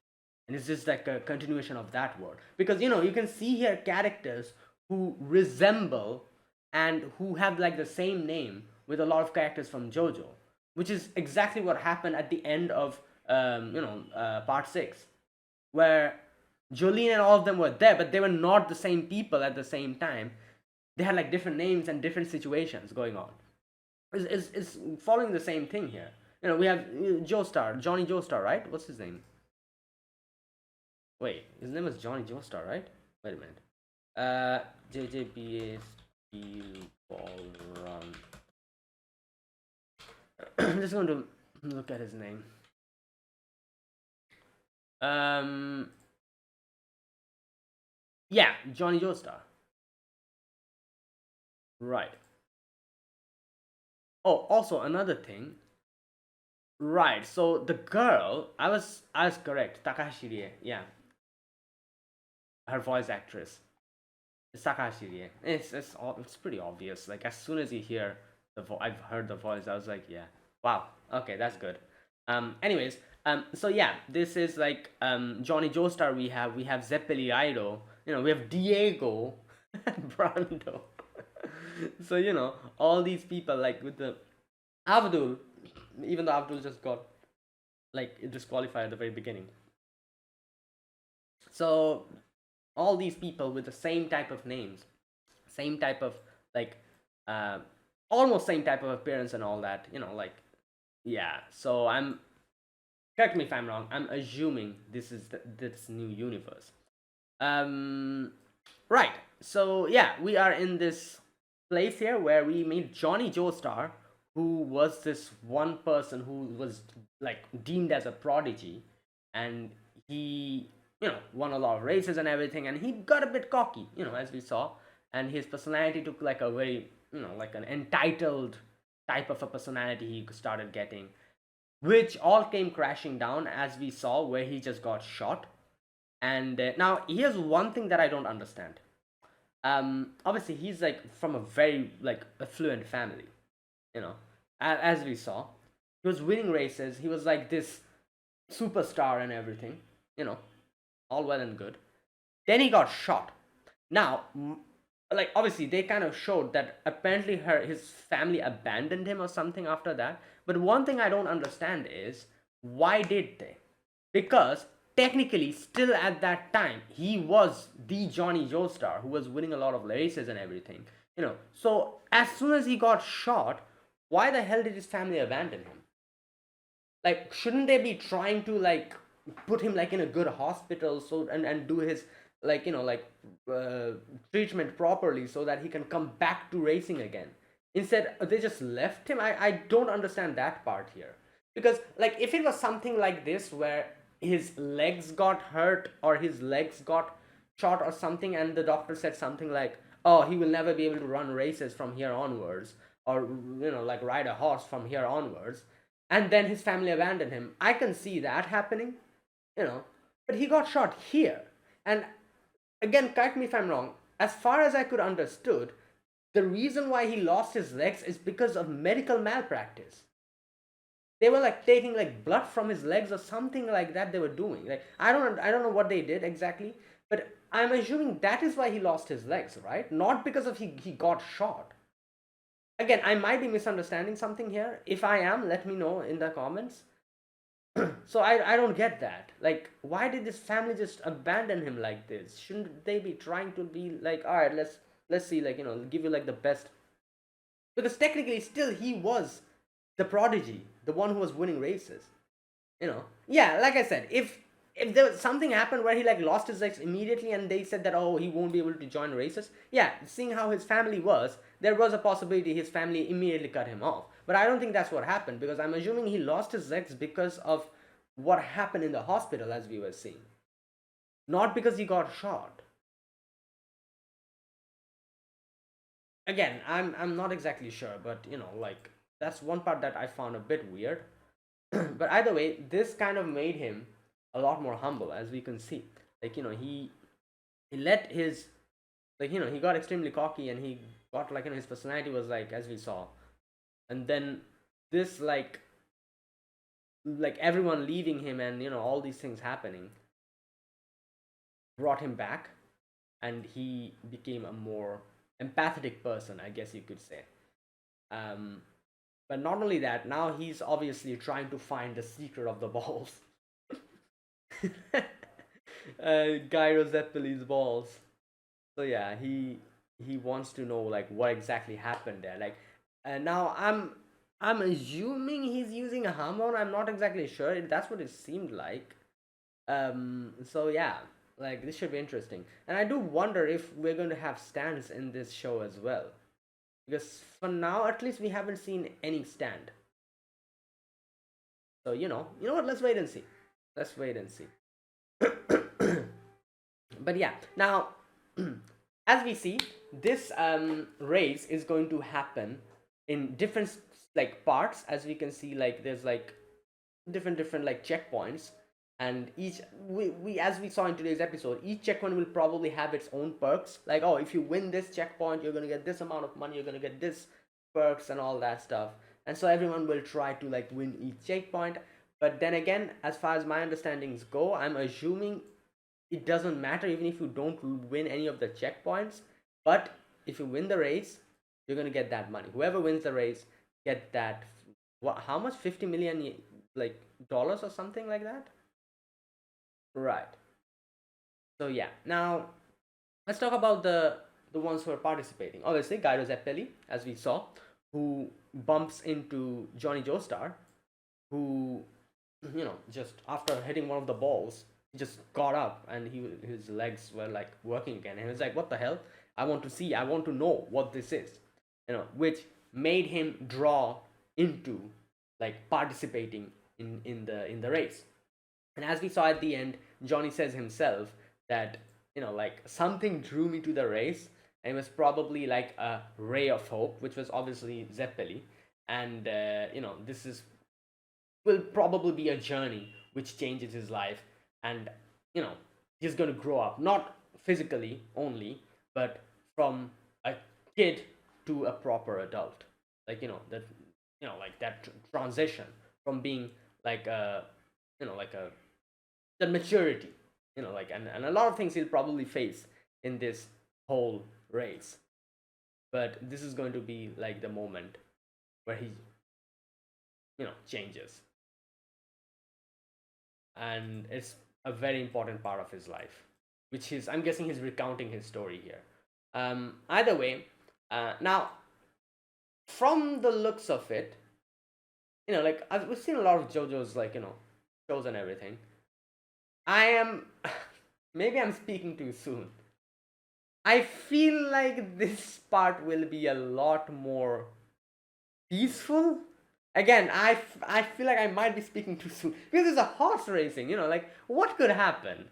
and it's just like a continuation of that world. Because you can see here characters who resemble and who have like the same name with a lot of characters from JoJo, which is exactly what happened at the end of part 6, where Jolene and all of them were there, but they were not the same people at the same time. They had like different names and different situations going on. It's following the same thing here. We have Joestar, Johnny Joestar, right? What's his name? Wait, his name is Johnny Joestar, right? Wait a minute. JJBA Steel Ball Run. I'm just going to look at his name. Yeah, Johnny Joestar. Right. Oh, also another thing. Right. So the girl, I was correct. Takahashi Rie. Yeah, her voice actress. It's Takahashi Rie. It's pretty obvious. Like, as soon as you hear I've heard the voice, I was like, yeah, wow, okay, that's good. Anyways, So yeah, this is like Johnny Joestar. We have Zeppeli Ido. We have Diego Brando. So all these people like with the Abdul, even though Abdul just got like disqualified at the very beginning. So all these people with the same type of names, same type of like uh, almost same type of appearance and all that. Like yeah. So correct me if I'm wrong. I'm assuming this is this new universe. Um, right. So yeah, we are in this place here where we meet Johnny Joestar, who was this one person who was like deemed as a prodigy, and he won a lot of races and everything, and he got a bit cocky, as we saw, and his personality took like a very like an entitled type of a personality he started getting, which all came crashing down as we saw where he just got shot. And now here's one thing that I don't understand. Obviously he's like from a very like affluent family, you know as we saw. He was winning races, he was like this superstar and everything, you know all well and good. Then he got shot. Now like obviously they kind of showed that apparently his family abandoned him or something after that, but one thing I don't understand is why did they? Because technically still at that time he was the Johnny Joestar who was winning a lot of races and everything. So as soon as he got shot, why the hell did his family abandon him? Like shouldn't they be trying to like put him like in a good hospital, so and do his like uh, treatment properly so that he can come back to racing again? Instead they just left him. I don't understand that part here, because like if it was something like this where his legs got hurt or his legs got shot or something, and the doctor said something like, oh, he will never be able to run races from here onwards, or like ride a horse from here onwards, and then his family abandoned him, I can see that happening. you know but he got shot here. And again, correct me if I'm wrong, as far as I could understood, the reason why he lost his legs is because of medical malpractice. They were like taking like blood from his legs or something like that they were doing. Like I don't know what they did exactly, but I'm assuming that is why he lost his legs, right? Not because of he got shot. Again, I might be misunderstanding something here. If I am, let me know in the comments. So I don't get that. Like, why did this family just abandon him like this? Shouldn't they be trying to be like, all right, let's see, like give you like the best, because technically still he was the prodigy, the one who was winning races. Yeah, like I said, if there was something happened where he like lost his legs immediately and they said that, oh, he won't be able to join races, yeah, seeing how his family was, there was a possibility his family immediately cut him off. But I don't think that's what happened, because I'm assuming he lost his legs because of what happened in the hospital, as we were seeing, not because he got shot. Again, I'm not exactly sure, but like that's one part that I found a bit weird. But either way, this kind of made him a lot more humble, as we can see. Like he let his, like he got extremely cocky, and he got like his personality was like, as we saw. And then this like everyone leaving him, and all these things happening brought him back, and he became a more empathetic person, I guess you could say. um but not only that, now he's obviously trying to find the secret of the balls. Gyro Zeppeli's balls. So yeah, he wants to know like what exactly happened there. Like, and now I'm assuming he's using a hormone. I'm not exactly sure. That's what it seemed like. So yeah, like this should be interesting. And I do wonder if we're going to have stands in this show as well, because for now at least we haven't seen any stand. So you know what? Let's wait and see. Let's wait and see. But yeah, now as we see, this race is going to happen in different like parts. As we can see, like there's like different like checkpoints, and each we as we saw in today's episode, each checkpoint will probably have its own perks. Like, oh, if you win this checkpoint, you're gonna get this amount of money, you're gonna get this perks and all that stuff. And so everyone will try to like win each checkpoint. But then again, as far as my understandings go, I'm assuming it doesn't matter even if you don't win any of the checkpoints. But if you win the race, you're gonna get that money. Whoever wins the race get that. What? How much? 50 million, like dollars or something like that. Right. So yeah. Now let's talk about the ones who are participating. Obviously, Gyro Zeppeli, as we saw, who bumps into Johnny Joestar, who just after hitting one of the balls, he just got up and his legs were like working again, and he was like, "What the hell? I want to see. I want to know what this is," which made him draw into like participating in the race. And as we saw at the end, Johnny says himself that like something drew me to the race, and it was probably like a ray of hope, which was obviously Zeppeli. And this is will probably be a journey which changes his life, and you know he's going to grow up, not physically only, but from a kid to a proper adult, like that like that transition from being like a like a the maturity, like, and a lot of things he'll probably face in this whole race. But this is going to be like the moment where he changes, and it's a very important part of his life, which is, I'm guessing, he's recounting his story here. Either way, now from the looks of it, like we've seen a lot of JoJo's, like shows and everything. I am maybe I'm speaking too soon. I feel like this part will be a lot more peaceful. Again, I feel like I might be speaking too soon because it's a horse racing. Like what could happen?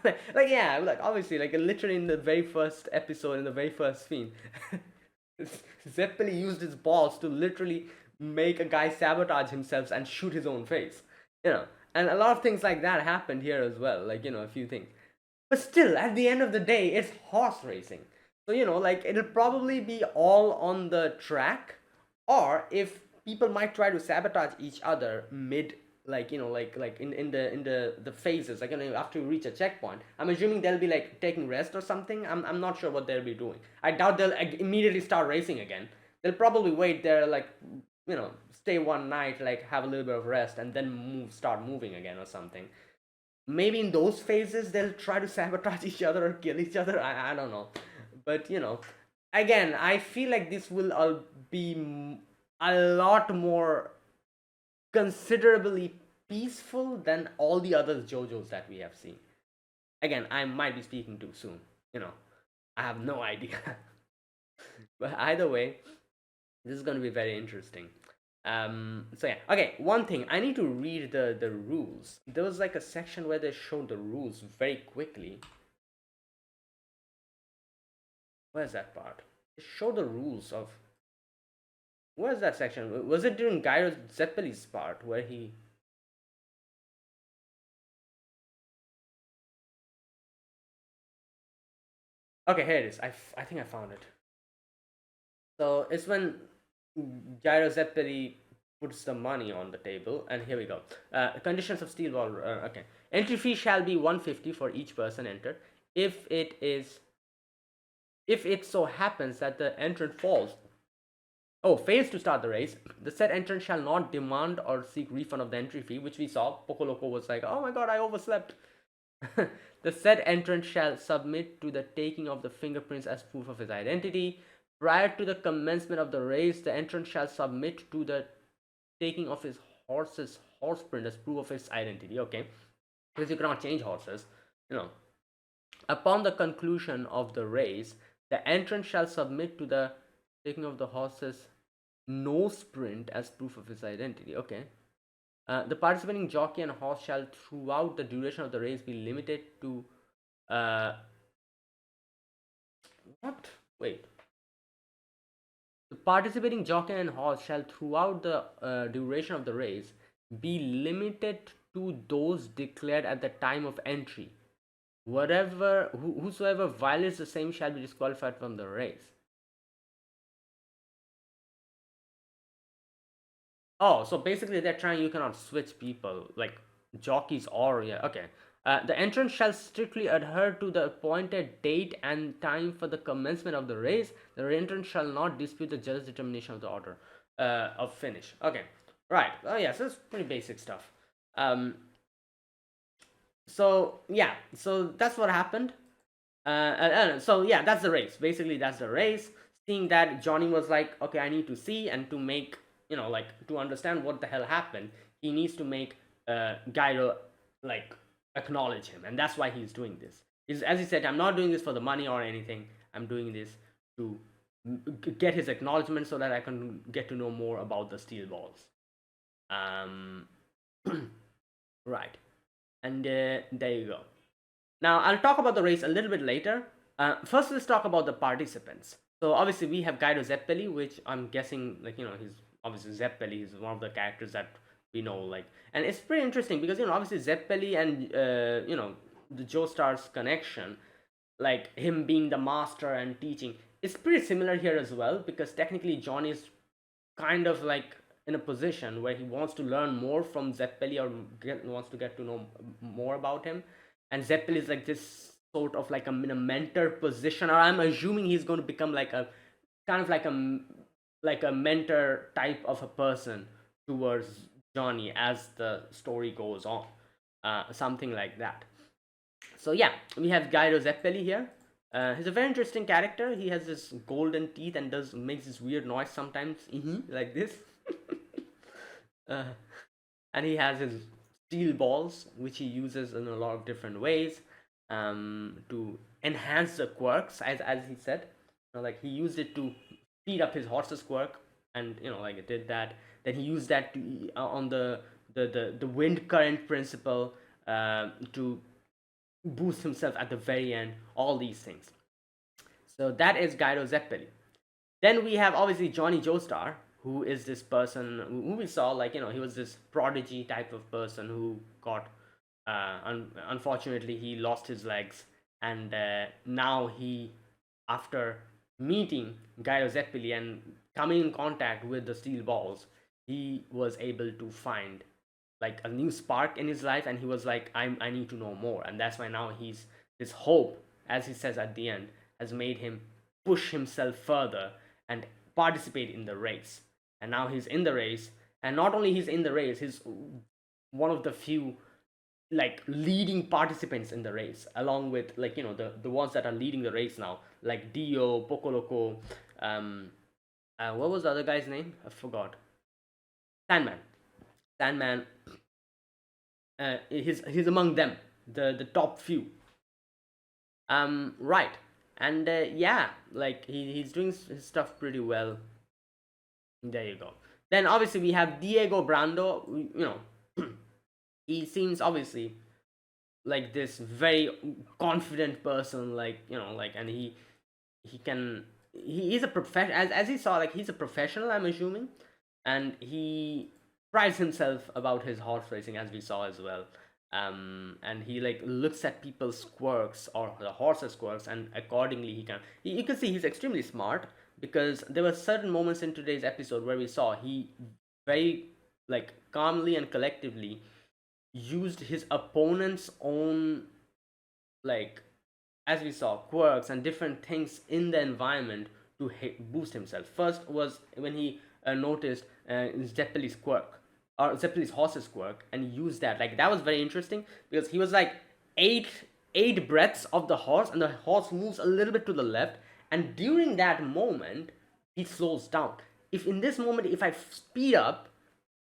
Like yeah, like obviously, like literally in the very first episode, in the very first scene, Zeppeli used his balls to literally make a guy sabotage himself and shoot his own face. You know, and a lot of things like that happened here as well. Like a few things. But still, at the end of the day, it's horse racing. So, like it'll probably be all on the track, or if people might try to sabotage each other mid, like like in the phases, like after you reach a checkpoint. I'm assuming they'll be like taking rest or something. I'm not sure what they'll be doing. I doubt they'll immediately start racing again. They'll probably wait there, like stay one night, like have a little bit of rest, and then start moving again or something. Maybe in those phases they'll try to sabotage each other or kill each other. I don't know. But again, I feel like this will all be a lot more considerably peaceful than all the other JoJo's that we have seen. Again, I might be speaking too soon. I have no idea. But either way, this is going to be very interesting. So yeah, okay, one thing, I need to read the rules. There was like a section where they showed the rules very quickly. Where's that part? They show the rules of, where's that section? Was it during Gyro Zeppeli's part where he okay, here it is. I think I found it. So it's when Gyro Zeppeli puts the money on the table, and here we go. Conditions of steel ball. Okay, entry fee shall be 150 for each person entered. If it so happens that the entrant fails to start the race, the said entrant shall not demand or seek refund of the entry fee, which we saw. Poco Loco was like, "Oh my god, I overslept." The said entrant shall submit to the taking of the fingerprints as proof of his identity. Prior to the commencement of the race, the entrant shall submit to the taking of his horse's horseprint as proof of his identity. Okay, because you cannot change horses. Upon the conclusion of the race, the entrant shall submit to the taking of the horse's nose print as proof of his identity. Okay. The participating jockey and horse shall, throughout the duration of the race, be limited to. What? Wait. The participating jockey and horse shall, throughout the duration of the race, be limited to those declared at the time of entry. Whosoever violates the same shall be disqualified from the race. Oh, so basically they're trying you cannot switch people like jockeys or yeah, okay. The entrant shall strictly adhere to the appointed date and time for the commencement of the race. The entrant shall not dispute the judge's determination of the order of finish. Okay, right. Oh yeah, so it's pretty basic stuff. Um, so yeah, so that's what happened. So yeah, that's the race. Basically, that's the race. Seeing that Johnny was like, okay, I need to see and to make like to understand what the hell happened. He needs to make Gyro like acknowledge him, and that's why he's doing this. Is as he said, I'm not doing this for the money or anything. I'm doing this to get his acknowledgement so that I can get to know more about the steel balls. Um, right, and there you go. Now, I'll talk about the race a little bit later. First, let's talk about the participants. So, obviously, we have Guido Zeppeli, which I'm guessing, like, he's obviously Zeppeli is one of the characters that we know, like, and it's pretty interesting because, obviously, Zeppeli and, the Joestar's connection, like, him being the master and teaching, it's pretty similar here as well because technically, John is kind of like in a position where he wants to learn more from Zeppeli or wants to get to know more about him. And Zeppeli is like this sort of like in a mentor position, or I'm assuming he's going to become like a kind of like a mentor type of a person towards Johnny as the story goes on, something like that. So yeah, we have Guido Zeppeli here. He's a very interesting character. He has this golden teeth and makes this weird noise sometimes, like this. uh, and he has his steel balls, which he uses in a lot of different ways to enhance the quirks, as he said. Like he used it to speed up his horse's quirk, and like it did that. Then he used that on the wind current principle to boost himself at the very end. All these things. So that is Guido Zeppeli. Then we have obviously Johnny Joestar, who is this person who we saw, like, he was this prodigy type of person who got, unfortunately, he lost his legs. And now after meeting Guido Zeppeli and coming in contact with the steel balls, he was able to find like a new spark in his life, and he was like, I need to know more. And that's why now he's this hope, as he says at the end, has made him push himself further and participate in the race. And now he's in the race, and not only he's in the race, he's one of the few like leading participants in the race, along with, like, the ones that are leading the race now, like Dio, Pocoloco, what was the other guy's name? I forgot. Sandman. Sandman. He's among them, the top few. Right. And yeah, like he's doing his stuff pretty well. There you go. Then obviously we have Diego Brando. He seems obviously like this very confident person, like, like, and he's a professional, as he saw, like, he's a professional, I'm assuming, and he prides himself about his horse racing, as we saw as well. And he like looks at people's quirks or the horse's quirks, and accordingly you can see he's extremely smart, because there were certain moments in today's episode where we saw he very like calmly and collectively used his opponent's own, like, as we saw, quirks and different things in the environment to boost himself. First was when he noticed Zeppeli's quirk, or Zeppeli's horse's quirk, and he used that. Like, that was very interesting, because he was like eight breaths of the horse, and the horse moves a little bit to the left, and during that moment he slows down. If in this moment, if I speed up,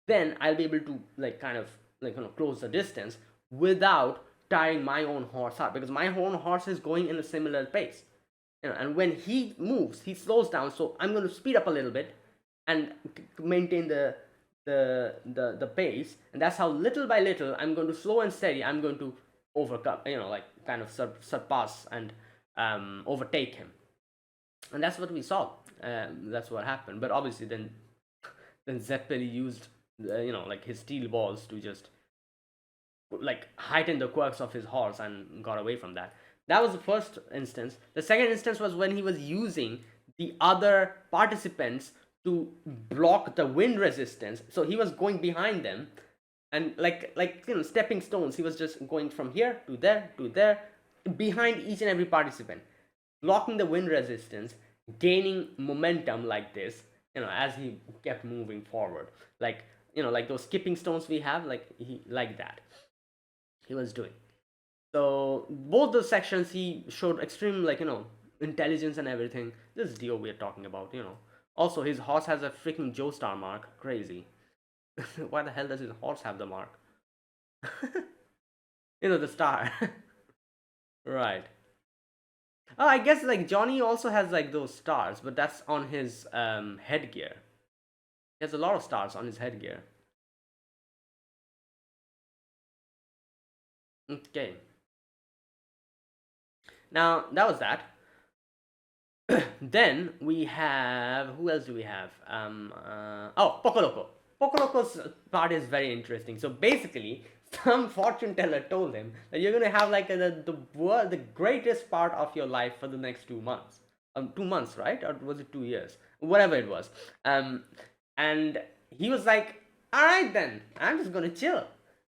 then I'll be able to like kind of like close the distance without tiring my own horse out, because my own horse is going in a similar pace. And when he moves, he slows down, so I'm going to speed up a little bit and maintain the pace. And that's how, little by little, I'm going to slow and steady, I'm going to overcome, like kind of surpass and overtake him. And that's what we saw. That's what happened. But obviously then Zeppeli used like his steel balls to just like heighten the quirks of his horse and got away from that. That was the first instance. The second instance was when he was using the other participants to block the wind resistance. So he was going behind them, and stepping stones. He was just going from here to there, behind each and every participant, blocking the wind resistance, gaining momentum like this. As he kept moving forward, like those skipping stones we have, like that he was doing. So both the sections he showed extreme, intelligence and everything. This is Dio we're talking about. Also, his horse has a freaking Joestar mark. Crazy. Why the hell does his horse have the mark? The star. Right. Oh, I guess like Johnny also has like those stars, but that's on his headgear. He has a lot of stars on his headgear. Okay. Now that was that. Then we have, who else do we have? Oh, Pocoloco. Pocoloco's part is very interesting. So basically, some fortune teller told him that you're gonna have like the greatest part of your life for the next 2 months. 2 months, right? Or was it 2 years? Whatever it was. And he was like, all right then, I'm just gonna chill.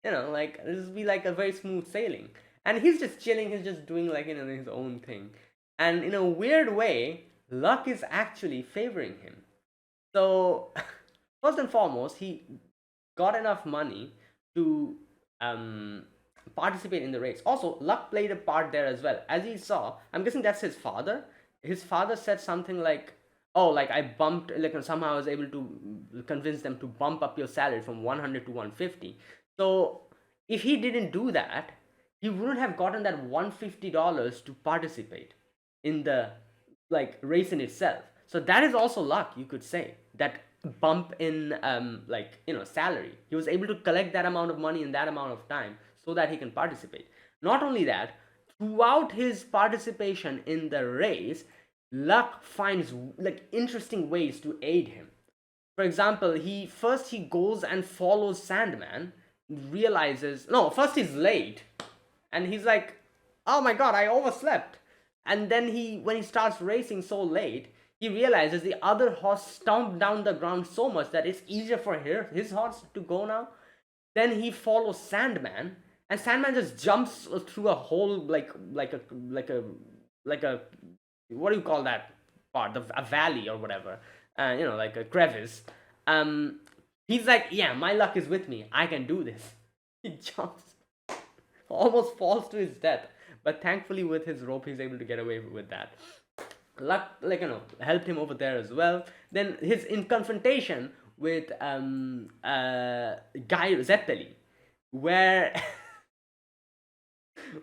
Like this will be like a very smooth sailing. And he's just chilling. He's just doing like his own thing. And in a weird way, luck is actually favoring him. So, first and foremost, he got enough money to um, participate in the race. Also, luck played a part there as well. As he saw, I'm guessing that's his father. His father said something like, "Oh, like I bumped, like somehow I was able to convince them to bump up your salary from 100 to 150." So, if he didn't do that, he wouldn't have gotten that $150 to participate in the race in itself. So that is also luck, you could say. That bump in salary. He was able to collect that amount of money in that amount of time so that he can participate. Not only that, throughout his participation in the race, luck finds like interesting ways to aid him. For example, he goes and follows Sandman, realizes no, first he's late, and he's like, "Oh my god, I overslept." And then when he starts racing so late, he realizes the other horse stomped down the ground so much that it's easier for his horse to go now. Then he follows Sandman, and Sandman just jumps through a hole like a what do you call that part? A valley or whatever, like a crevice. Um, he's like, yeah, my luck is with me. I can do this. He jumps, almost falls to his death, but thankfully with his rope he's able to get away with that. Luck, helped him over there as well. Then his in confrontation with Guy Zeppeli, where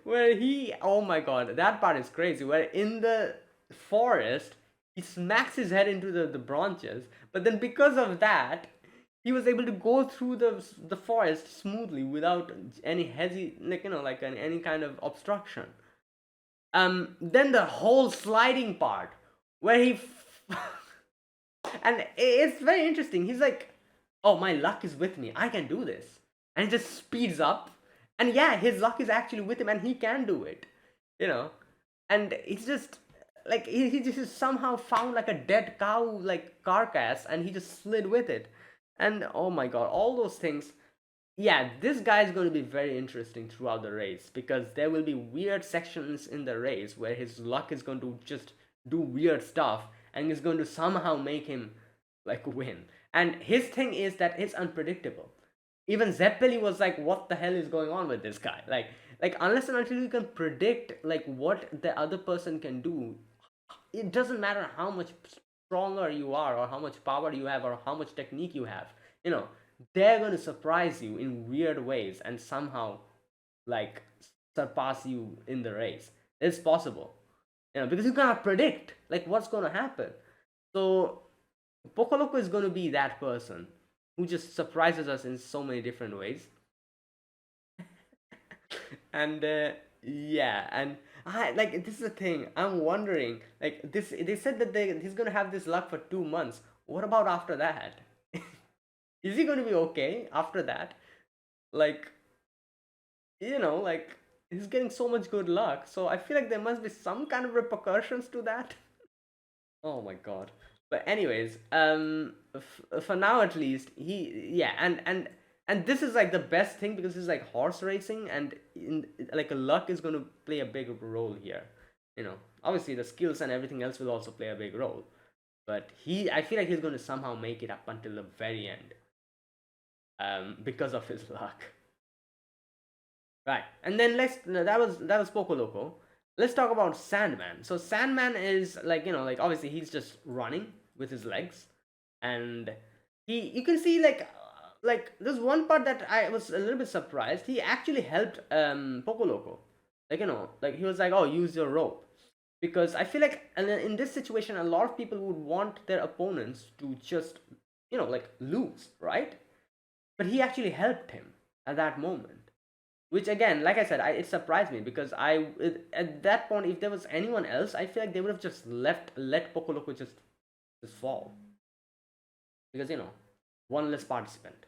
where he, oh my god, that part is crazy, where in the forest he smacks his head into the branches, but then because of that he was able to go through the forest smoothly without any any kind of obstruction. Then the whole sliding part where and it's very interesting. He's like, "Oh, my luck is with me. I can do this," and he just speeds up. And yeah, his luck is actually with him, and he can do it. You know, and it's just like he just somehow found like a dead cow like carcass, and he just slid with it. And oh my god, all those things. Yeah, this guy is going to be very interesting throughout the race because there will be weird sections in the race where his luck is going to just do weird stuff and is going to somehow make him like win. And his thing is that it's unpredictable. Even Zeppeli was like, "What the hell is going on with this guy?" Like unless and until you can predict like what the other person can do, it doesn't matter how much stronger you are or how much power you have or how much technique you have. You know, they're going to surprise you in weird ways and somehow like surpass you in the race. It's possible, because you cannot predict like what's going to happen. So Poco is going to be that person who just surprises us in so many different ways. And yeah, and I like this is the thing. I'm wondering, like this. They said that he's gonna have this luck for 2 months. What about after that? Is he gonna be okay after that? Like, like he's getting so much good luck. So I feel like there must be some kind of repercussions to that. Oh my god. But anyways, for now at least, yeah, and this is like the best thing because it's like horse racing, and like luck is going to play a big role here. You know, obviously the skills and everything else will also play a big role, but I feel like he's going to somehow make it up until the very end, because of his luck. Right, and then that was Poco Loco. Let's talk about Sandman. So Sandman is like, like obviously he's just running with his legs, and you can see like there's one part that I was a little bit surprised. He actually helped Poco Loco, like like he was like, oh, use your rope, because I feel like, and in this situation a lot of people would want their opponents to just like lose, right? But he actually helped him at that moment, which again, like I said, it surprised me because at that point, if there was anyone else, I feel like they would have just let Poco Loco just fall, because one less participant.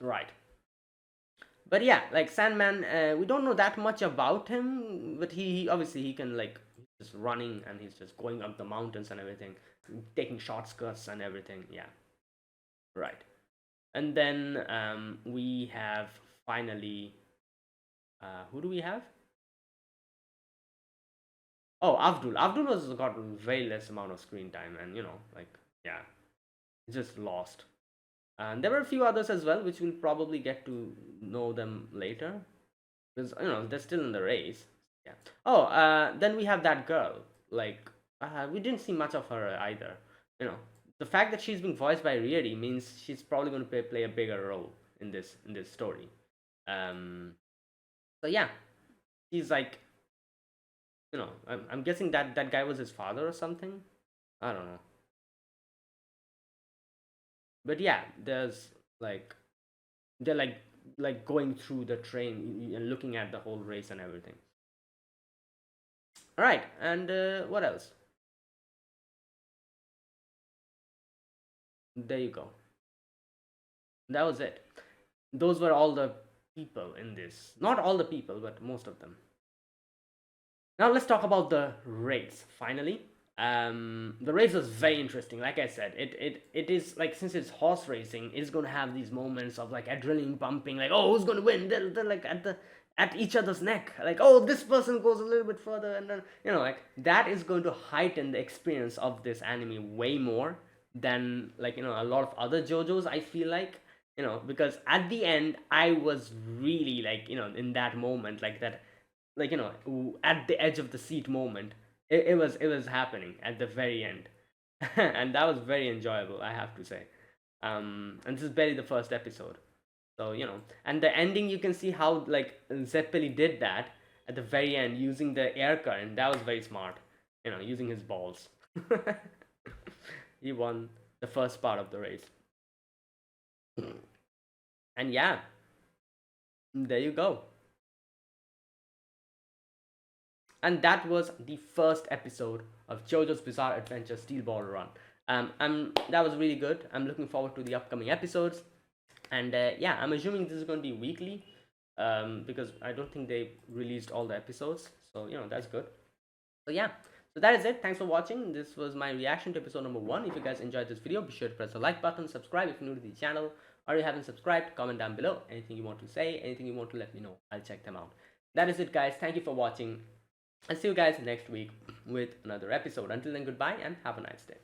Right. But yeah, like Sandman, we don't know that much about him, but he obviously he can, like, he's just running and he's just going up the mountains and everything, taking shortcuts and everything. Yeah, right. And then we have finally, who do we have? Oh, Abdul. Abdul was got very less amount of screen time, and like, yeah, just lost. And there were a few others as well, which we'll probably get to know them later, because they're still in the race. Yeah. Oh, then we have that girl. Like, we didn't see much of her either. You know, the fact that she's being voiced by Rieri means she's probably going to play a bigger role in this story. Um. So yeah, he's like, I'm guessing that guy was his father or something. I don't know. But yeah, there's like, they're like going through the train and looking at the whole race and everything. All right, and what else? There you go. That was it. Those were all the people in this. Not all the people, but most of them. Now let's talk about the race. Finally, the race was very interesting. Like I said, it is like, since it's horse racing, it's gonna have these moments of like adrenaline pumping. Like, oh, who's gonna win? They're like at each other's neck. Like, oh, this person goes a little bit further, and then like that is going to heighten the experience of this anime way more than, like, a lot of other JoJo's. I feel like, because at the end I was really like, in that moment, like that, like, at the edge of the seat moment. It was happening at the very end. And that was very enjoyable, I have to say. And this is barely the first episode, so and the ending, you can see how, like, Zeppeli did that at the very end using the air current. That was very smart, using his balls. He won the first part of the race. And yeah, there you go. And that was the first episode of JoJo's Bizarre Adventure Steel Ball Run. That was really good. I'm looking forward to the upcoming episodes, and yeah, I'm assuming this is going to be weekly, because I don't think they released all the episodes. So that's good. So yeah, so that is it. Thanks for watching. This was my reaction to episode number 1. If you guys enjoyed this video, be sure to press the like button, subscribe if you're new to the channel, or you haven't subscribed. Comment down below anything you want to say, anything you want to let me know. I'll check them out. That is it, guys. Thank you for watching. I'll see you guys next week with another episode. Until then, goodbye and have a nice day.